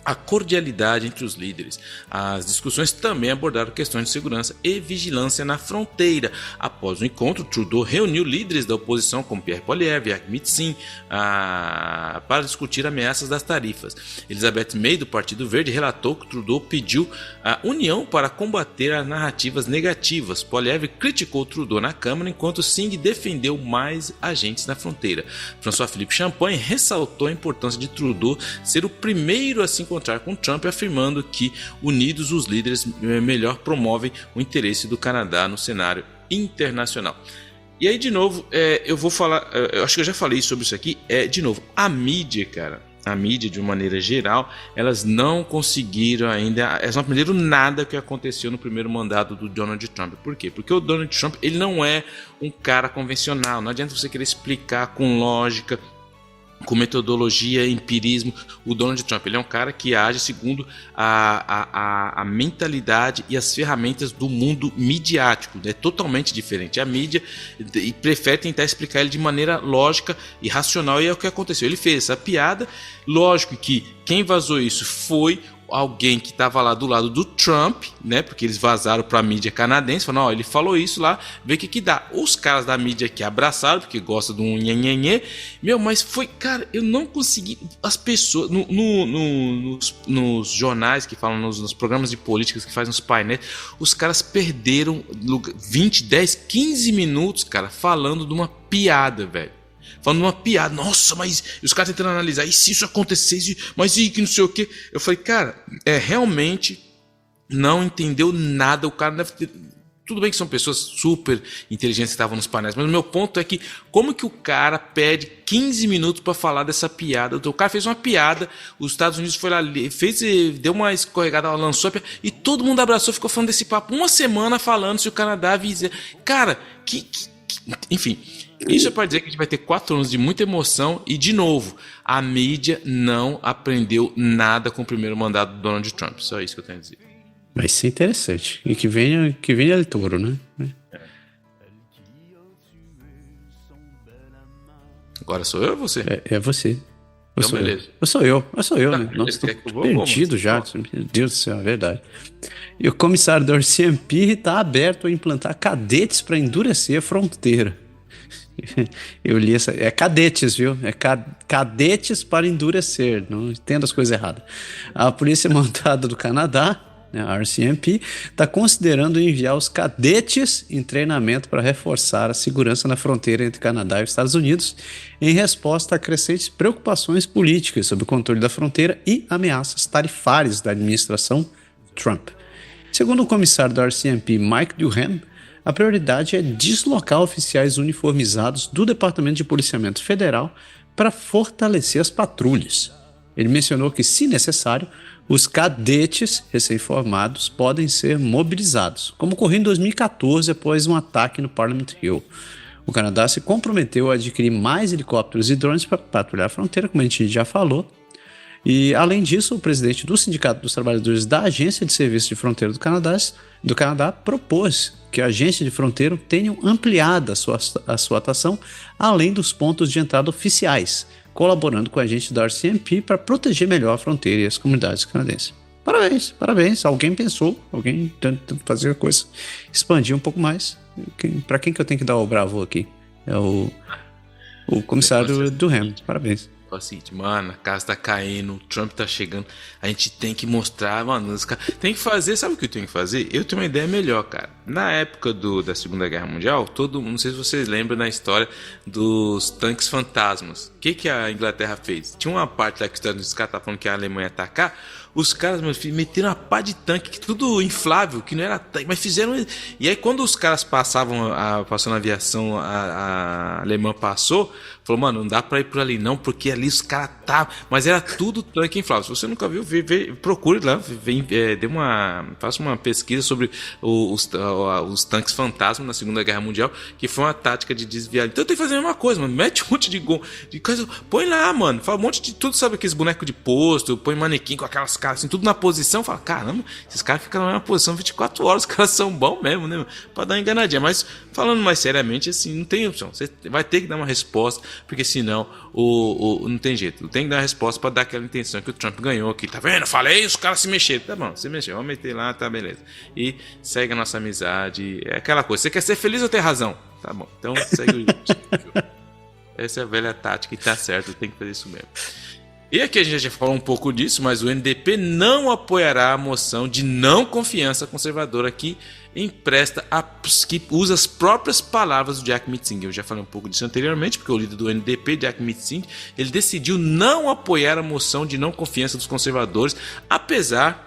a cordialidade entre os líderes. As discussões também abordaram questões de segurança e vigilância na fronteira. Após o encontro, Trudeau reuniu líderes da oposição como Pierre Poilievre e Harmit Singh para discutir ameaças das tarifas. Elizabeth May, do Partido Verde, relatou que Trudeau pediu a união para combater as narrativas negativas. Poilievre criticou Trudeau na Câmara, enquanto Singh defendeu mais agentes na fronteira. François-Philippe Champagne ressaltou a importância de Trudeau ser o primeiro a se encontrar com Trump, afirmando que, unidos, os líderes melhor promovem o interesse do Canadá no cenário internacional. E aí, de novo, eu vou falar, eu acho que eu já falei sobre isso aqui, de novo, a mídia, cara, a mídia, de uma maneira geral, elas não conseguiram ainda, elas não aprenderam nada que aconteceu no primeiro mandato do Donald Trump. Por quê? Porque o Donald Trump, ele não é um cara convencional, não adianta você querer explicar com lógica, com metodologia, empirismo. O Donald Trump, ele é um cara que age segundo a mentalidade e as ferramentas do mundo midiático. É totalmente diferente. A mídia prefere tentar explicar ele de maneira lógica e racional, e é o que aconteceu. Ele fez essa piada, lógico que quem vazou isso foi alguém que estava lá do lado do Trump, né? Porque eles vazaram para a mídia canadense, falaram, ele falou isso lá, vê o que dá. Os caras da mídia aqui abraçaram, porque gostam de um nhenhenhê. Mas foi, cara, eu não consegui. As pessoas, nos jornais que falam, nos programas de políticas que fazem os painéis, os caras perderam 20, 10, 15 minutos, cara, falando de uma piada, velho. Falando uma piada, nossa, mas os caras tentando analisar, e se isso acontecesse, mas e que não sei o que. Eu falei, cara, realmente não entendeu nada. O cara deve ter. Tudo bem que são pessoas super inteligentes que estavam nos painéis, mas o meu ponto é que, como que o cara pede 15 minutos para falar dessa piada? O cara fez uma piada, os Estados Unidos foi lá, deu uma escorregada, lançou a piada, e todo mundo abraçou, ficou falando desse papo uma semana falando se o Canadá avisa. Cara, enfim. Isso é para dizer que a gente vai ter 4 anos de muita emoção e, de novo, a mídia não aprendeu nada com o primeiro mandato do Donald Trump. Só isso que eu tenho a dizer. Vai ser interessante. E que venha El Toro, né? Agora sou eu ou você? É você. Então, beleza. Eu sou eu, né? Nossa, tô perdido já. Meu Deus do céu, é verdade. E o comissário da RCMP está aberto a implantar cadetes para endurecer a fronteira. Eu li essa. É cadetes, viu? É cadetes para endurecer. Não entendo as coisas erradas. A Polícia Montada do Canadá, né, a RCMP, está considerando enviar os cadetes em treinamento para reforçar a segurança na fronteira entre Canadá e os Estados Unidos, em resposta a crescentes preocupações políticas sobre o controle da fronteira e ameaças tarifárias da administração Trump. Segundo o comissário da RCMP, Mike Durham, a prioridade é deslocar oficiais uniformizados do Departamento de Policiamento Federal para fortalecer as patrulhas. Ele mencionou que, se necessário, os cadetes recém-formados podem ser mobilizados, como ocorreu em 2014 após um ataque no Parliament Hill. O Canadá se comprometeu a adquirir mais helicópteros e drones para patrulhar a fronteira, como a gente já falou. E, além disso, o presidente do Sindicato dos Trabalhadores da Agência de Serviço de Fronteira do Canadá propôs que a agência de fronteira tenha ampliado a sua atuação além dos pontos de entrada oficiais, colaborando com a agente da RCMP para proteger melhor a fronteira e as comunidades canadenses. Parabéns. Alguém pensou, alguém tentando fazer a coisa expandir um pouco mais. Para quem que eu tenho que dar o bravo aqui? É o comissário Durham. Parabéns. Fala assim, mano, a casa tá caindo, o Trump tá chegando, a gente tem que mostrar, mano, os caras... Tem que fazer, sabe o que eu tenho que fazer? Eu tenho uma ideia melhor, cara. Na época da Segunda Guerra Mundial, não sei se vocês lembram da história dos tanques fantasmas. O que a Inglaterra fez? Tinha uma parte lá que os caras estavam falando que a Alemanha ia atacar, os caras, meu filho, meteram uma pá de tanque, tudo inflável, que não era tanque, mas fizeram... E aí quando os caras passando a aviação, a alemã passou, falou, mano, não dá pra ir por ali não, porque ali os caras tá... Mas era tudo tanque inflável. Se você nunca viu, procure lá, faça uma pesquisa sobre os tanques fantasma na Segunda Guerra Mundial, que foi uma tática de desviar. Então tem que fazer a mesma coisa, mano. Mete um monte de coisa, põe lá, mano. Fala um monte de tudo, sabe, aqueles bonecos de posto, põe manequim com aquelas caras assim, tudo na posição. Fala, caramba, esses caras ficam na mesma posição 24 horas, os caras são bons mesmo, né? Pra dar uma enganadinha. Mas falando mais seriamente, assim, não tem opção. Você vai ter que dar uma resposta, porque senão não tem jeito. Tem que dar uma resposta pra dar aquela intenção que o Trump ganhou aqui. Tá vendo? Falei, os caras se mexeram. Tá bom, se mexeu, vamos meter lá, tá, beleza. E segue a nossa amizade. É aquela coisa. Você quer ser feliz ou ter razão? Tá bom, então segue o jogo. Essa é a velha tática e tá certo, tem que fazer isso mesmo. E aqui a gente já falou um pouco disso, mas o NDP não apoiará a moção de não confiança conservadora que usa as próprias palavras do Jack Mitzing. Eu já falei um pouco disso anteriormente, porque o líder do NDP, Jack Mitzing, ele decidiu não apoiar a moção de não confiança dos conservadores, apesar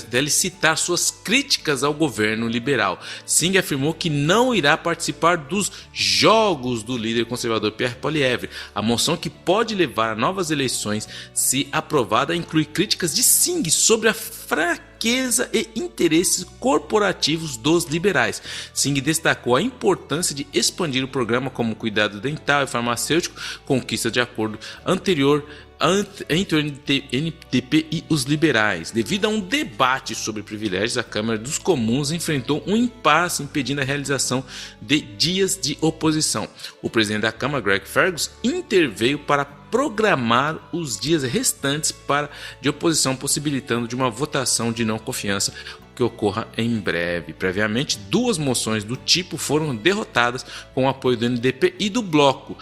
dele citar suas críticas ao governo liberal. Singh afirmou que não irá participar dos jogos do líder conservador Pierre Poilievre. A moção, que pode levar a novas eleições, se aprovada, inclui críticas de Singh sobre a fraqueza e interesses corporativos dos liberais. Singh destacou a importância de expandir o programa como cuidado dental e farmacêutico, conquista de acordo anterior entre o NDP e os liberais. Devido a um debate sobre privilégios, a Câmara dos Comuns enfrentou um impasse impedindo a realização de dias de oposição. O presidente da Câmara, Greg Fergus, interveio para programar os dias restantes de oposição, possibilitando de uma votação de não confiança que ocorra em breve. Previamente, 2 moções do tipo foram derrotadas com o apoio do NDP e do Bloco,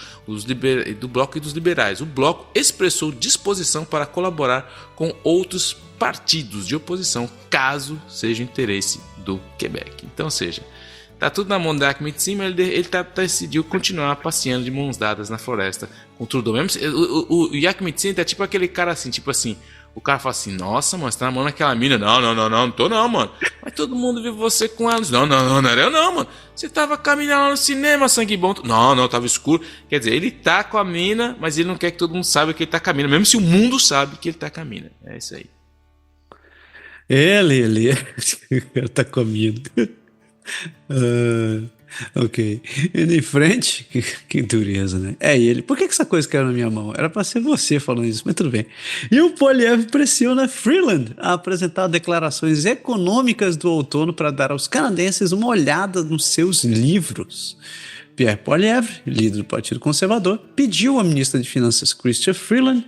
do Bloco e dos liberais. O Bloco expressou disposição para colaborar com outros partidos de oposição, caso seja o interesse do Quebec. Então, ou seja, tá tudo na mão do Jack Mitzing, mas ele decidiu continuar passeando de mãos dadas na floresta com o Trudeau. Mesmo, o Jack Mitzing é tipo aquele cara assim, tipo assim, o cara fala assim, nossa, mano, você tá na mão daquela mina. Não tô não, mano. Mas todo mundo viu você com ela. Não era eu não, mano. Você tava caminhando lá no cinema, sangue bom. Não, tava escuro. Quer dizer, ele tá com a mina, mas ele não quer que todo mundo saiba que ele tá com a mina, mesmo se o mundo sabe que ele tá com a mina. É isso aí. Ele tá com a mina. Ok. Indo em frente, que dureza, né? É ele. Por que essa coisa caiu na minha mão? Era pra ser você falando isso, mas tudo bem. E o Poilievre pressiona Freeland a apresentar declarações econômicas do outono para dar aos canadenses uma olhada nos seus livros. Pierre Poilievre, líder do Partido Conservador, pediu à ministra de Finanças, Chrystia Freeland,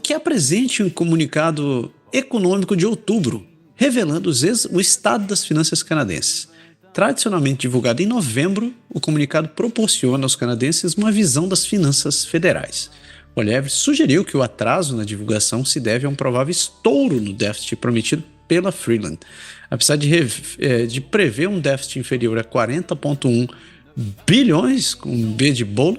que apresente um comunicado econômico de outubro, revelando o estado das finanças canadenses. Tradicionalmente divulgado em novembro, o comunicado proporciona aos canadenses uma visão das finanças federais. Poilievre sugeriu que o atraso na divulgação se deve a um provável estouro no déficit prometido pela Freeland. Apesar de prever um déficit inferior a 40,1 bilhões, com um B de bolo,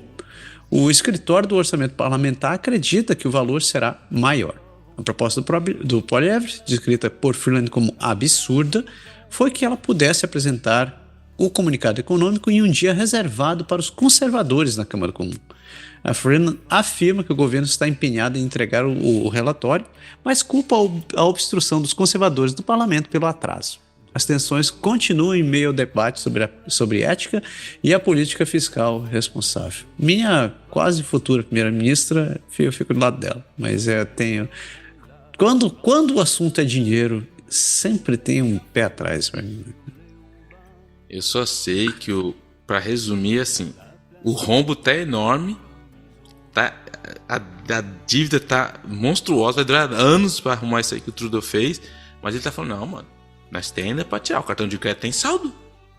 o escritório do orçamento parlamentar acredita que o valor será maior. A proposta do Poilievre, descrita por Freeland como absurda, foi que ela pudesse apresentar o comunicado econômico em um dia reservado para os conservadores na Câmara Comum. A Freeland afirma que o governo está empenhado em entregar o relatório, mas culpa a obstrução dos conservadores do parlamento pelo atraso. As tensões continuam em meio ao debate sobre ética e a política fiscal responsável. Minha quase futura primeira-ministra, eu fico do lado dela, mas quando o assunto é dinheiro, sempre tem um pé atrás pra mim. Eu só sei que, pra resumir assim, o rombo tá enorme, a dívida tá monstruosa, vai durar anos pra arrumar isso aí que o Trudeau fez, mas ele tá falando, não, mano, nós tem ainda pra tirar, o cartão de crédito tem saldo,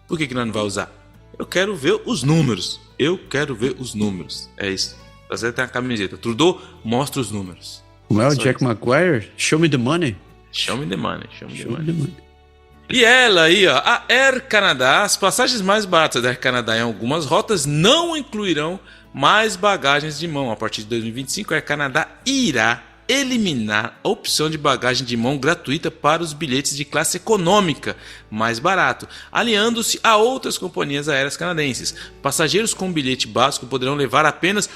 por que nós não vamos usar? Eu quero ver os números, é isso. Brasileira tem a camiseta. Trudeau mostra os números. Como é o Jack Maguire? Show me the money. Show me the money. Show me the money. E ela aí, ó, a Air Canada, as passagens mais baratas da Air Canada em algumas rotas não incluirão mais bagagens de mão. A partir de 2025, a Air Canada irá eliminar a opção de bagagem de mão gratuita para os bilhetes de classe econômica mais barato, aliando-se a outras companhias aéreas canadenses. Passageiros com bilhete básico poderão levar apenas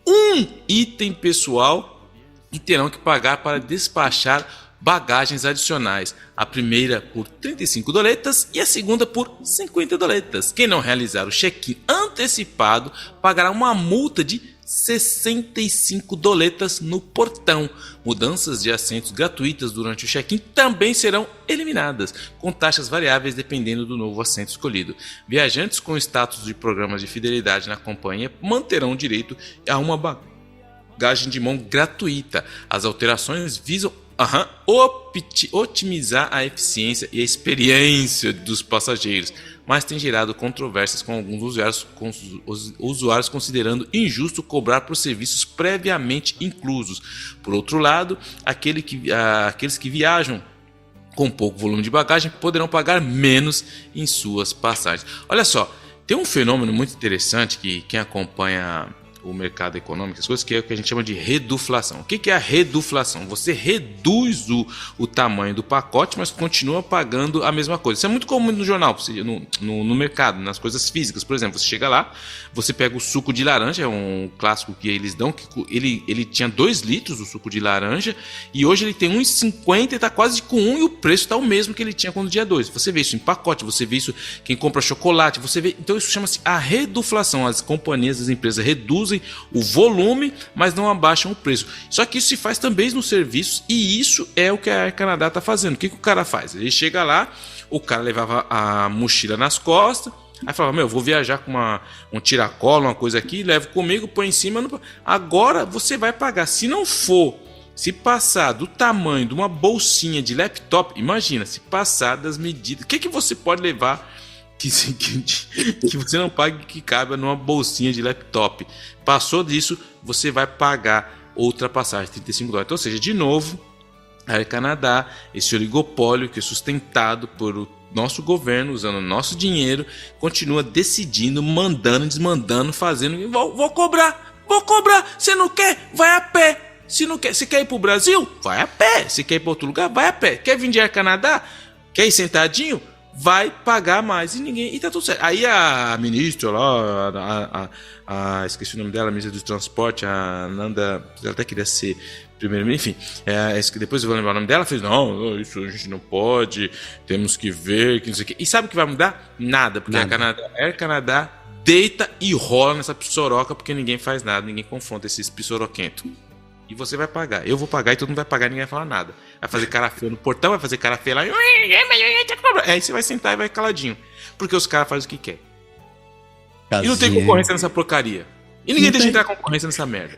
um item pessoal e terão que pagar para despachar bagagens adicionais, a primeira por 35 doletas e a segunda por 50 doletas. Quem não realizar o check-in antecipado pagará uma multa de 65 doletas no portão. Mudanças de assentos gratuitas durante o check-in também serão eliminadas, com taxas variáveis dependendo do novo assento escolhido. Viajantes com status de programas de fidelidade na companhia manterão direito a uma bagagem de mão gratuita. As alterações visam otimizar a eficiência e a experiência dos passageiros, mas tem gerado controvérsias com alguns usuários considerando injusto cobrar por serviços previamente inclusos. Por outro lado, aqueles que viajam com pouco volume de bagagem poderão pagar menos em suas passagens. Olha só, tem um fenômeno muito interessante que quem acompanha o mercado econômico, as coisas, que é o que a gente chama de reduflação. O que é a reduflação? Você reduz o tamanho do pacote, mas continua pagando a mesma coisa. Isso é muito comum no jornal, no mercado, nas coisas físicas. Por exemplo, você chega lá, você pega o suco de laranja, é um clássico que eles dão, que ele tinha 2 litros o suco de laranja, e hoje ele tem 1,50 e está quase com 1, e o preço está o mesmo que ele tinha quando dia 2. Você vê isso em pacote, você vê isso quem compra chocolate, você vê. Então isso chama-se a reduflação. As companhias, as empresas reduzem o volume, mas não abaixam o preço. Só que isso se faz também nos serviços, e isso é o que a Air Canada está fazendo. O que o cara faz? Ele chega lá, o cara levava a mochila nas costas, aí falava, vou viajar com um tiracolo, uma coisa aqui, levo comigo, põe em cima. Agora você vai pagar. Se passar do tamanho de uma bolsinha de laptop, imagina, se passar das medidas, o que você pode levar que você não pague, que cabe numa bolsinha de laptop? Passou disso, você vai pagar outra passagem, $35. Então, ou seja, de novo, a Air Canada, esse oligopólio que é sustentado por nosso governo, usando o nosso dinheiro, continua decidindo, mandando, desmandando, fazendo. Vou cobrar, você não quer? Vai a pé. Se não quer, você quer ir pro Brasil? Vai a pé. Se quer ir para outro lugar? Vai a pé. Quer vir de Air Canada? Quer ir sentadinho? Vai pagar mais. E tá tudo certo. Aí a ministra lá, esqueci o nome dela, a ministra do transporte, a Nanda, ela até queria ser primeiro, enfim, depois eu vou lembrar o nome dela, fez, não, isso a gente não pode, temos que ver, que não sei o quê. E sabe o que vai mudar? Nada, porque a Air Canada deita e rola nessa pissoroca, porque ninguém faz nada, ninguém confronta esses pissoroquentos. E você vai pagar, eu vou pagar e todo mundo vai pagar e ninguém vai falar nada. Vai fazer cara feia no portão, vai fazer cara feia lá. Aí você vai sentar e vai caladinho. Porque os caras fazem o que quer. E não tem concorrência nessa porcaria. E ninguém deixa entrar concorrência nessa merda.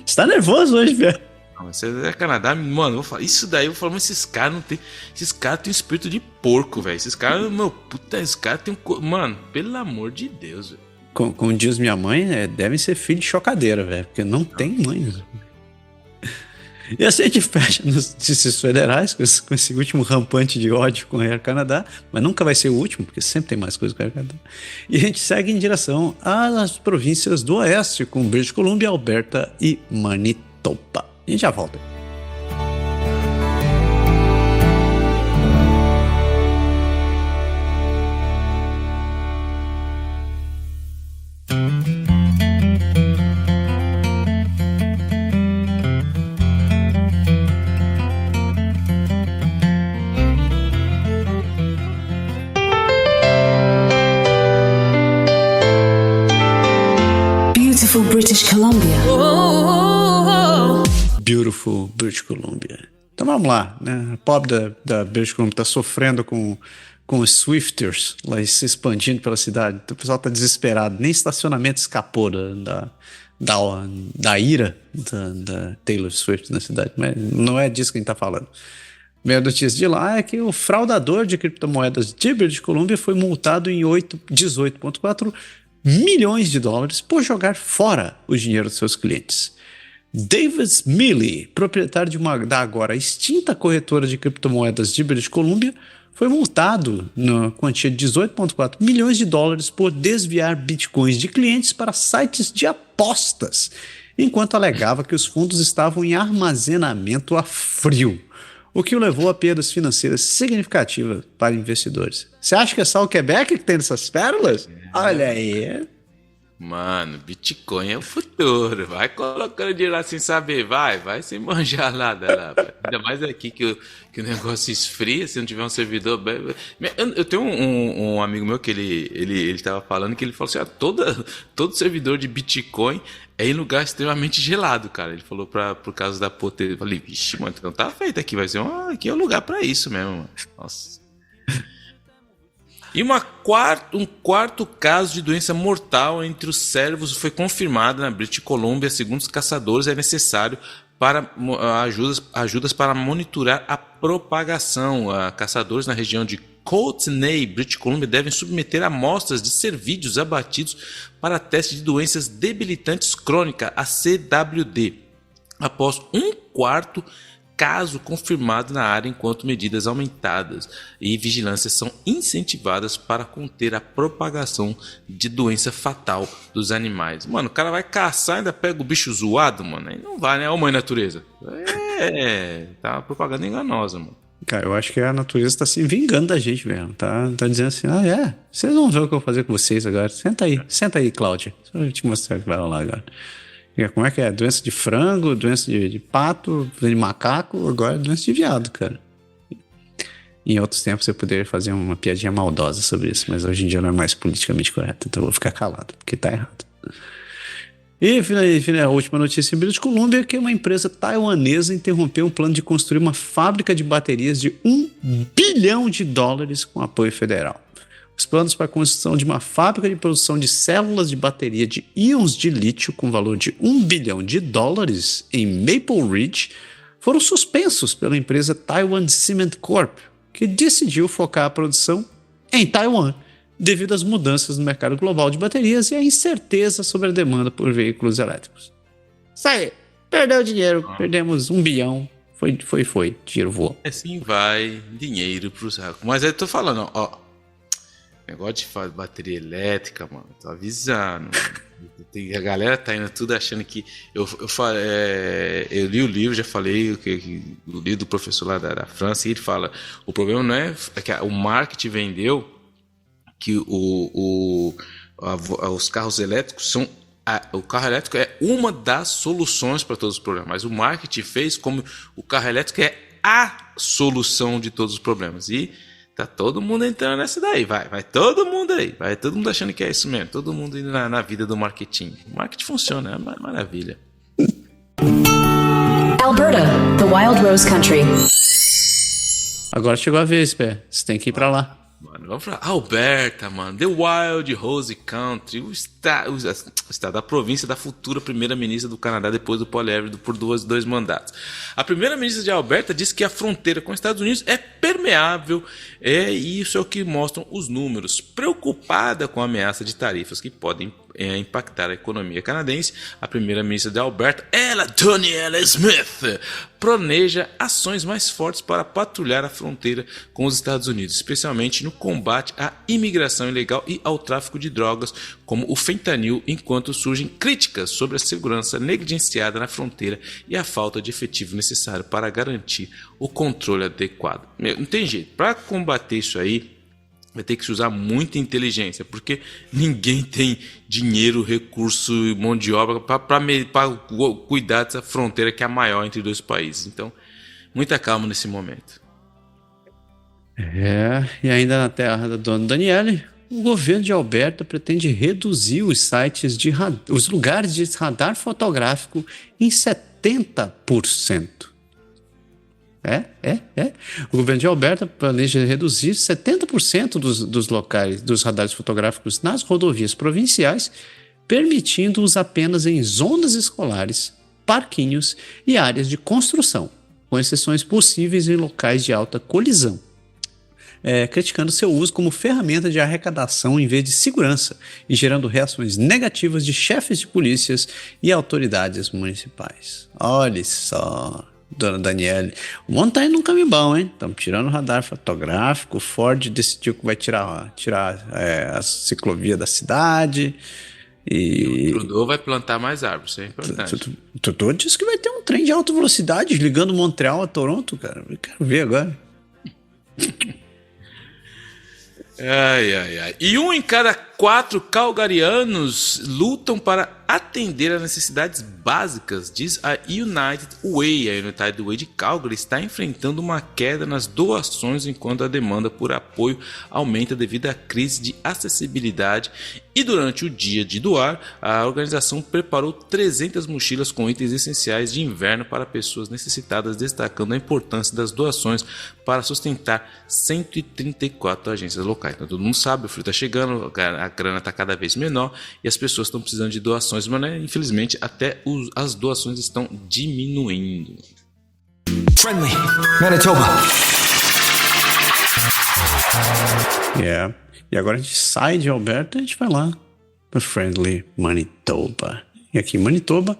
Você tá nervoso hoje, velho? Não, mas é Canadá, mano, eu vou falar, isso daí eu vou falar, mas esses caras não tem. Esses caras têm espírito de porco, velho. Esses caras, esses caras têm mano, pelo amor de Deus, velho. Como diz minha mãe, devem ser filho de chocadeira, velho. Porque não tem mãe. E assim a gente fecha nos notícias federais com esse último rampante de ódio com a Air Canada, mas nunca vai ser o último, porque sempre tem mais coisa com a Air Canada. E a gente segue em direção às províncias do oeste, com British Columbia, Alberta e Manitoba. E a gente já volta. British Columbia. Beautiful British Columbia. Então vamos lá, né? A pobre da British Columbia está sofrendo com os Swifters lá se expandindo pela cidade. Então, o pessoal está desesperado. Nem estacionamento escapou da ira da Taylor Swift na cidade. Mas não é disso que a gente está falando. A primeira notícia de lá é que o fraudador de criptomoedas de British Columbia foi multado em 18,4 milhões de dólares por jogar fora o dinheiro dos seus clientes. Davis Milley, proprietário da agora extinta corretora de criptomoedas de British Columbia, foi multado na quantia de 18,4 milhões de dólares por desviar bitcoins de clientes para sites de apostas, enquanto alegava que os fundos estavam em armazenamento a frio, o que o levou a perdas financeiras significativas para investidores. Você acha que é só o Quebec que tem essas pérolas? Olha aí. Mano, Bitcoin é o futuro. Vai colocando dinheiro lá sem saber. Vai sem manjar nada lá. Ainda mais aqui que o negócio esfria, se não tiver um servidor. Eu tenho um amigo meu que ele tava falando que ele falou assim: todo servidor de Bitcoin é em lugar extremamente gelado, cara. Ele falou por causa da potência. Eu falei, vixe, mano, então tá feito aqui. Vai ser aqui é o lugar pra isso mesmo, mano. Nossa. E um quarto caso de doença mortal entre os cérvos foi confirmado na British Columbia. Segundo os caçadores, é necessário para ajudas para monitorar a propagação. Caçadores na região de Courtenay, British Columbia, devem submeter amostras de cervídeos abatidos para teste de doenças debilitantes crônicas, a CWD, após um quarto caso confirmado na área, enquanto medidas aumentadas e vigilância são incentivadas para conter a propagação de doença fatal dos animais. Mano, o cara vai caçar e ainda pega o bicho zoado, mano. Aí não vai, né? Ô, mãe natureza. Tá uma propaganda enganosa, mano. Cara, eu acho que a natureza tá se vingando da gente mesmo. Tá dizendo assim, vocês vão ver o que eu vou fazer com vocês agora. Senta aí, Cláudia. Deixa eu te mostrar o que vai rolar agora. Como é que é? Doença de frango, doença de pato, de macaco, agora é doença de viado, cara. Em outros tempos eu poderia fazer uma piadinha maldosa sobre isso, mas hoje em dia não é mais politicamente correto, então eu vou ficar calado, porque tá errado. E a última notícia em British Columbia é que uma empresa taiwanesa interrompeu um plano de construir uma fábrica de baterias de $1 bilhão com apoio federal. Os planos para a construção de uma fábrica de produção de células de bateria de íons de lítio com valor de $1 bilhão em Maple Ridge foram suspensos pela empresa Taiwan Cement Corp, que decidiu focar a produção em Taiwan devido às mudanças no mercado global de baterias e a incerteza sobre a demanda por veículos elétricos. Isso aí, perdeu dinheiro, perdemos $1 bilhão, foi, dinheiro voou. Assim vai, dinheiro pro saco. Mas eu tô falando, ó. Negócio de fazer bateria elétrica, mano, tô avisando. A galera tá indo tudo achando que. Eu li o livro, já falei, o livro do professor lá da França, e ele fala: o problema não é que o marketing vendeu que os carros elétricos são. O carro elétrico é uma das soluções para todos os problemas, mas o marketing fez como o carro elétrico é a solução de todos os problemas. E tá todo mundo entrando nessa daí, vai todo mundo aí, vai todo mundo achando que é isso mesmo, todo mundo indo na vida do marketing. O marketing funciona, é uma maravilha. Alberta, the Wild Rose Country. Agora chegou a vez, Pé, você tem que ir pra lá. Mano, vamos pra Alberta, mano. The Wild Rose Country, o estado da província da futura primeira-ministra do Canadá depois do Paul Everett por dois mandatos. A primeira-ministra de Alberta disse que a fronteira com os Estados Unidos é permeável, e isso é o que mostram os números. Preocupada com a ameaça de tarifas que podem impactar a economia canadense, a primeira-ministra de Alberta, Danielle Smith, planeja ações mais fortes para patrulhar a fronteira com os Estados Unidos, especialmente no combate à imigração ilegal e ao tráfico de drogas, como o fentanil, enquanto surgem críticas sobre a segurança negligenciada na fronteira e a falta de efetivo necessário para garantir o controle adequado. Não tem jeito, para combater isso aí, vai ter que se usar muita inteligência, porque ninguém tem dinheiro, recurso e mão de obra para cuidar dessa fronteira que é a maior entre dois países. Então, muita calma nesse momento. E ainda na terra da dona Daniele, o governo de Alberta pretende reduzir os lugares de radar fotográfico em 70%. O governo de Alberta planeja reduzir 70% dos locais dos radares fotográficos nas rodovias provinciais, permitindo-os apenas em zonas escolares, parquinhos e áreas de construção, com exceções possíveis em locais de alta colisão. criticando seu uso como ferramenta de arrecadação em vez de segurança e gerando reações negativas de chefes de polícias e autoridades municipais. Olha só, dona Daniele, o mundo tá indo num caminho bom, hein? Estamos tirando o radar fotográfico, o Ford decidiu que vai tirar a ciclovia da cidade. E o Trudeau vai plantar mais árvores, isso é importante. Trudeau disse que vai ter um trem de alta velocidade ligando Montreal a Toronto, cara. Eu quero ver agora. Ai. E 1 em cada 4 calgarianos lutam para atender às necessidades básicas, diz a United Way. A United Way de Calgary está enfrentando uma queda nas doações enquanto a demanda por apoio aumenta devido à crise de acessibilidade. E durante o dia de doar, a organização preparou 300 mochilas com itens essenciais de inverno para pessoas necessitadas, destacando a importância das doações para sustentar 134 agências locais. Então, todo mundo sabe, o frio está chegando, a grana está cada vez menor e as pessoas estão precisando de doações, mas né, infelizmente até as doações estão diminuindo. Friendly, Manitoba. Yeah. E agora a gente sai de Alberta e a gente vai lá para Friendly, Manitoba. E aqui em Manitoba,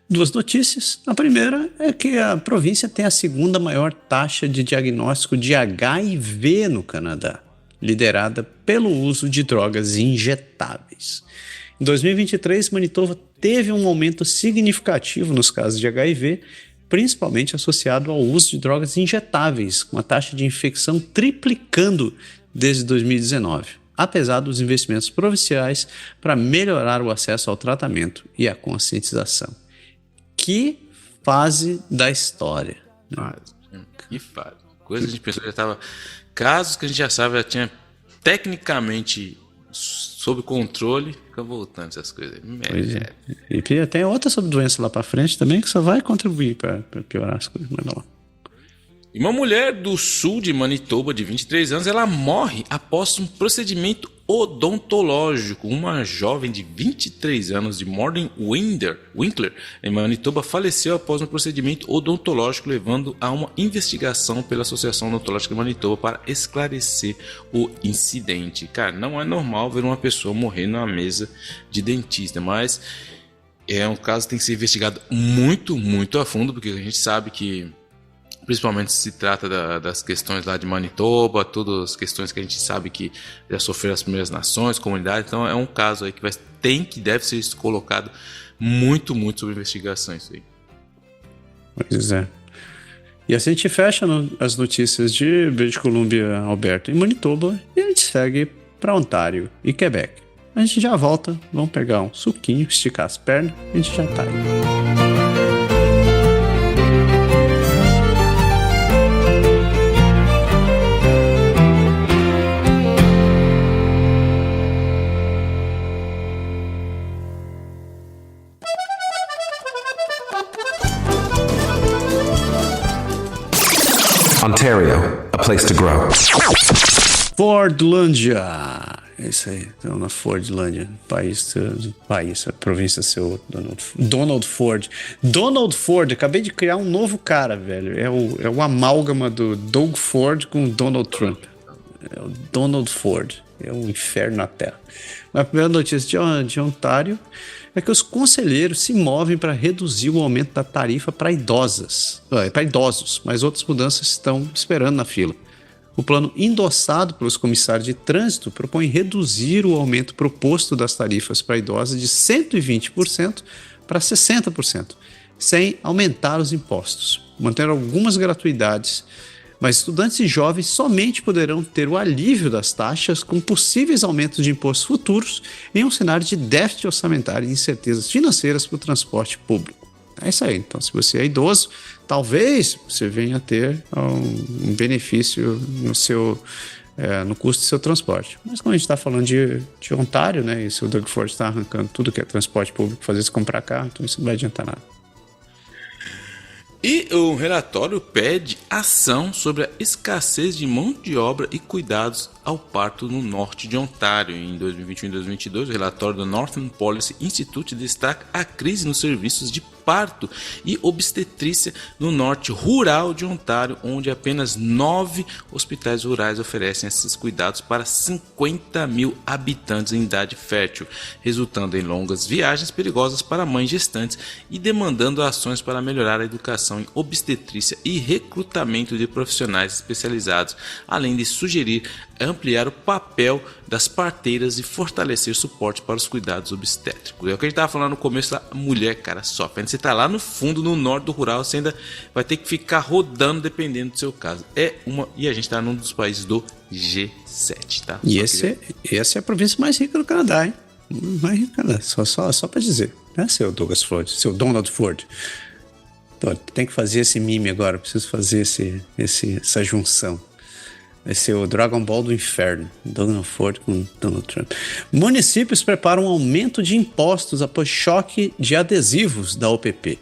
2 notícias. A primeira é que a província tem a 2ª maior taxa de diagnóstico de HIV no Canadá, liderada pelo uso de drogas injetáveis. Em 2023, Manitoba teve um aumento significativo nos casos de HIV, principalmente associado ao uso de drogas injetáveis, com a taxa de infecção triplicando desde 2019, apesar dos investimentos provinciais para melhorar o acesso ao tratamento e a conscientização. Que fase da história. Que fase. Coisa que a gente pensou que já estava... Casos que a gente já sabe, já tinha tecnicamente sob controle, fica voltando essas coisas. Pois é. E tem outra sobre doença lá para frente também que só vai contribuir para piorar as coisas. Manda lá. E uma mulher do sul de Manitoba, de 23 anos, ela morre após um procedimento odontológico. Uma jovem de 23 anos de Morden Winkler, em Manitoba, faleceu após um procedimento odontológico, levando a uma investigação pela Associação Odontológica de Manitoba para esclarecer o incidente. Cara, não é normal ver uma pessoa morrer numa mesa de dentista, mas é um caso que tem que ser investigado muito, muito a fundo, porque a gente sabe que principalmente se trata das questões lá de Manitoba, todas as questões que a gente sabe que já sofreram as primeiras nações, comunidades. Então é um caso aí que deve ser colocado muito, muito sob investigação isso aí. Pois é. E assim a gente fecha as notícias de British Columbia, Alberta e Manitoba e a gente segue para Ontário e Quebec. A gente já volta, vamos pegar um suquinho, esticar as pernas e a gente já tá aí. Ontario, a place to grow. Fordlândia. É isso aí. Então, na Fordlândia, país, a província seu, Donald Ford. Donald Ford, acabei de criar um novo cara, velho. É o amálgama do Doug Ford com o Donald Trump. É o Donald Ford. É um inferno na Terra. Mas a primeira notícia de Ontário é que os conselheiros se movem para reduzir o aumento da tarifa para idosos, mas outras mudanças estão esperando na fila. O plano endossado pelos comissários de trânsito propõe reduzir o aumento proposto das tarifas para idosos de 120% para 60%, sem aumentar os impostos, mantendo algumas gratuidades. Mas estudantes e jovens somente poderão ter o alívio das taxas com possíveis aumentos de impostos futuros em um cenário de déficit orçamentário e incertezas financeiras para o transporte público. É isso aí. Então, se você é idoso, talvez você venha a ter um benefício no custo do seu transporte. Mas quando a gente está falando de Ontário, né, e se o Doug Ford está arrancando tudo que é transporte público, fazer você comprar carro, então isso não vai adiantar nada. E o relatório pede ação sobre a escassez de mão de obra e cuidados ao parto no norte de Ontário. Em 2021 e 2022, o relatório do Northern Policy Institute destaca a crise nos serviços de parto e obstetrícia no norte rural de Ontário, onde apenas 9 hospitais rurais oferecem esses cuidados para 50 mil habitantes em idade fértil, resultando em longas viagens perigosas para mães gestantes e demandando ações para melhorar a educação em obstetrícia e recrutamento de profissionais especializados, além de sugerir ampliar o papel das parteiras e fortalecer suporte para os cuidados obstétricos. É o que a gente estava falando no começo da mulher, cara, sofre. Você está lá no fundo, no norte do rural, você ainda vai ter que ficar rodando dependendo do seu caso. E a gente está num dos países do G7, tá? E essa é a província mais rica do Canadá, hein? Mais rica do Canadá, só para dizer, né, seu Douglas Ford, seu Donald Ford. Então, tem que fazer esse meme agora, preciso fazer essa junção. Vai ser o Dragon Ball do Inferno, Donald Ford com Donald Trump. Municípios preparam um aumento de impostos após choque de adesivos da OPP.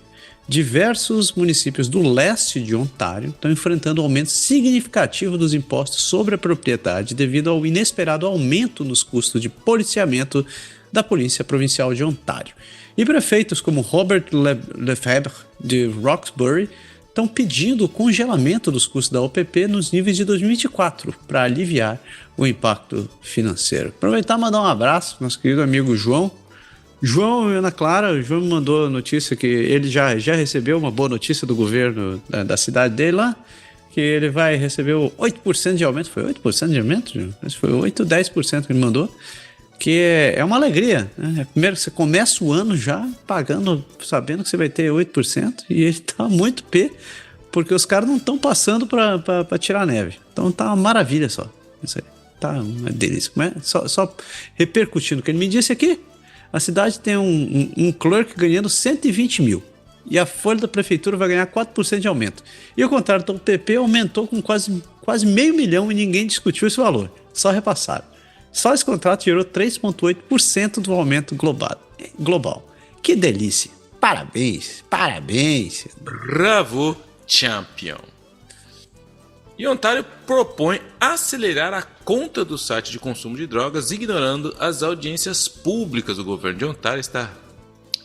Diversos municípios do leste de Ontário estão enfrentando um aumento significativo dos impostos sobre a propriedade devido ao inesperado aumento nos custos de policiamento da Polícia Provincial de Ontário. E prefeitos como Robert Lefebvre de Roxbury estão pedindo o congelamento dos custos da OPP nos níveis de 2024 para aliviar o impacto financeiro. Aproveitar e mandar um abraço ao nosso querido amigo João. João e Ana Clara, o João me mandou a notícia que ele já recebeu uma boa notícia do governo da cidade dele lá, que ele vai receber o 8% de aumento. Foi 8% de aumento? Acho que foi 8 ou 10% que ele mandou. Que é uma alegria, né? Primeiro você começa o ano já pagando, sabendo que você vai ter 8%, e ele está muito porque os caras não estão passando para tirar neve. Então tá uma maravilha só. Isso aí tá uma delícia. Só repercutindo o que ele me disse aqui, a cidade tem um clerk ganhando 120 mil e a folha da prefeitura vai ganhar 4% de aumento. E ao contrário, então, o PP aumentou com quase $500 mil e ninguém discutiu esse valor, só repassaram. Só esse contrato gerou 3,8% do aumento global. Que delícia! Parabéns! Bravo, champion! E Ontário propõe acelerar a conta do site de consumo de drogas, ignorando as audiências públicas. O governo de Ontário está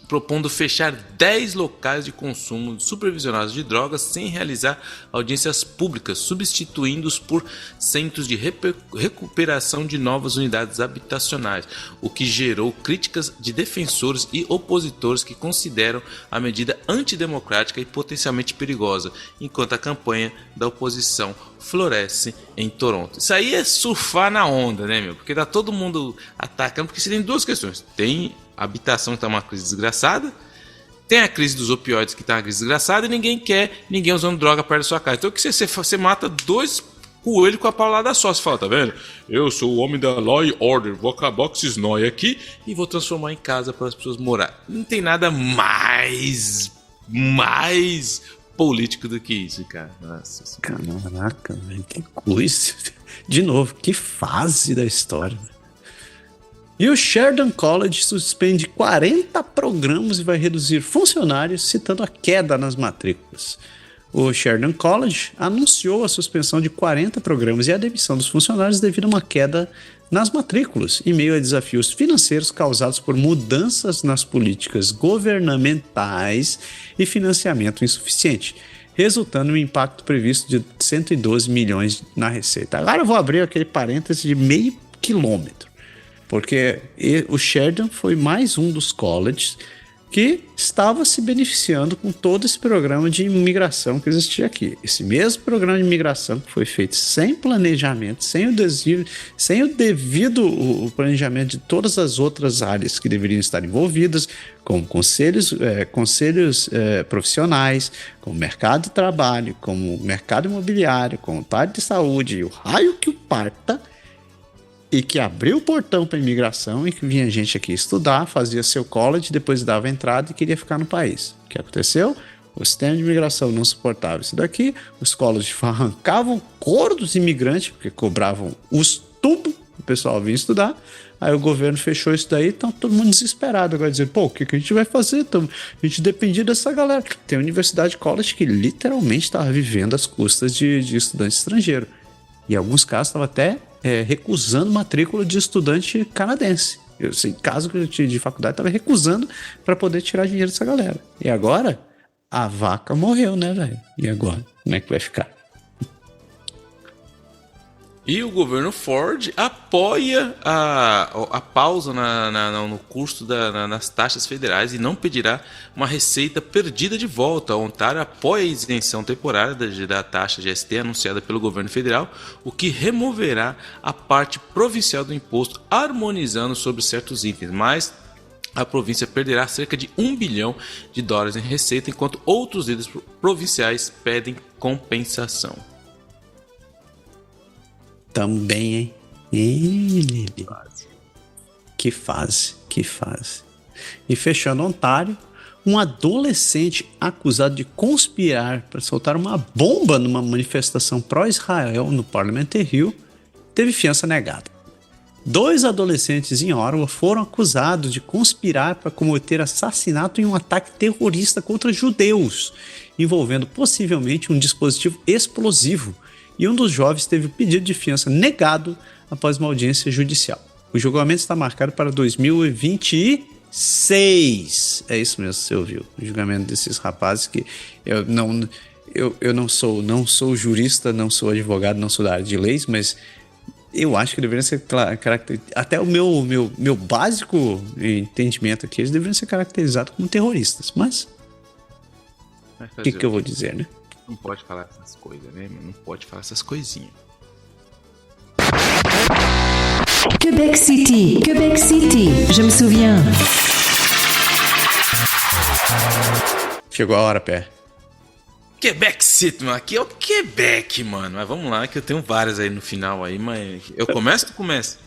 propondo fechar 10 locais de consumo supervisionados de drogas sem realizar audiências públicas, substituindo-os por centros de recuperação de novas unidades habitacionais, o que gerou críticas de defensores e opositores que consideram a medida antidemocrática e potencialmente perigosa, enquanto a campanha da oposição floresce em Toronto. Isso aí é surfar na onda, né, meu? Porque tá todo mundo atacando, porque você tem duas questões. Tem a habitação que tá uma crise desgraçada, tem a crise dos opioides que tá uma crise desgraçada e ninguém quer ninguém usando droga perto da sua casa. Então que você mata dois coelhos com a paulada só. Você fala, tá vendo? Eu sou o homem da law and order, vou acabar com esses nóia aqui e vou transformar em casa para as pessoas morar. Não tem nada mais político do que isso, cara. Nossa. Caraca, velho, que coisa. De novo, que fase da história. E o Sheridan College suspende 40 programas e vai reduzir funcionários, citando a queda nas matrículas. O Sheridan College anunciou a suspensão de 40 programas e a demissão dos funcionários devido a uma queda nas matrículas, em meio a desafios financeiros causados por mudanças nas políticas governamentais e financiamento insuficiente, resultando em um impacto previsto de 112 milhões na receita. Agora eu vou abrir aquele parêntese de meio quilômetro, porque o Sheridan foi mais um dos colleges que estava se beneficiando com todo esse programa de imigração que existia aqui. Esse mesmo programa de imigração que foi feito sem planejamento, sem o devido planejamento de todas as outras áreas que deveriam estar envolvidas, como conselhos profissionais, como mercado de trabalho, como mercado imobiliário, como parte de saúde, e o raio que o parta, e que abriu o portão para a imigração e que vinha gente aqui estudar, fazia seu college, depois dava entrada e queria ficar no país. O que aconteceu? O sistema de imigração não suportava isso daqui, os colleges arrancavam couro dos imigrantes, porque cobravam os tubos, o pessoal vinha estudar, aí o governo fechou isso daí, então todo mundo desesperado agora dizer, o que a gente vai fazer? A gente dependia dessa galera. Tem a Universidade College que literalmente estava vivendo às custas de estudantes estrangeiros. E em alguns casos estava até recusando matrícula de estudante canadense. Eu sei, caso de faculdade, estava recusando para poder tirar dinheiro dessa galera. E agora, a vaca morreu, né, velho? E agora? Como é que vai ficar? E o governo Ford apoia a pausa no custo nas taxas federais e não pedirá uma receita perdida de volta. A Ontário apoia a isenção temporária da taxa GST anunciada pelo governo federal, o que removerá a parte provincial do imposto, harmonizando sobre certos itens. Mas a província perderá cerca de $1 bilhão em receita, enquanto outros líderes provinciais pedem compensação. Também, hein? Lili. Que fase. E fechando Ontário, um adolescente acusado de conspirar para soltar uma bomba numa manifestação pró-Israel no Parliament Hill teve fiança negada. 2 adolescentes em Ottawa foram acusados de conspirar para cometer assassinato em um ataque terrorista contra judeus, envolvendo possivelmente um dispositivo explosivo. E um dos jovens teve o pedido de fiança negado após uma audiência judicial. O julgamento está marcado para 2026. É isso mesmo, você ouviu. O julgamento desses rapazes que eu não sou jurista, não sou advogado, não sou da área de leis, mas eu acho que deveriam ser caracterizados. Até o meu básico entendimento aqui, eles deveriam ser caracterizados como terroristas. Mas o que eu vou dizer, né? Não pode falar essas coisas, né? Não pode falar essas coisinhas. Quebec City, je me souviens. Chegou a hora, Pé. Quebec City, mano. Aqui é o Quebec, mano. Mas vamos lá, que eu tenho várias aí no final aí, mas... Eu começo ou tu começa?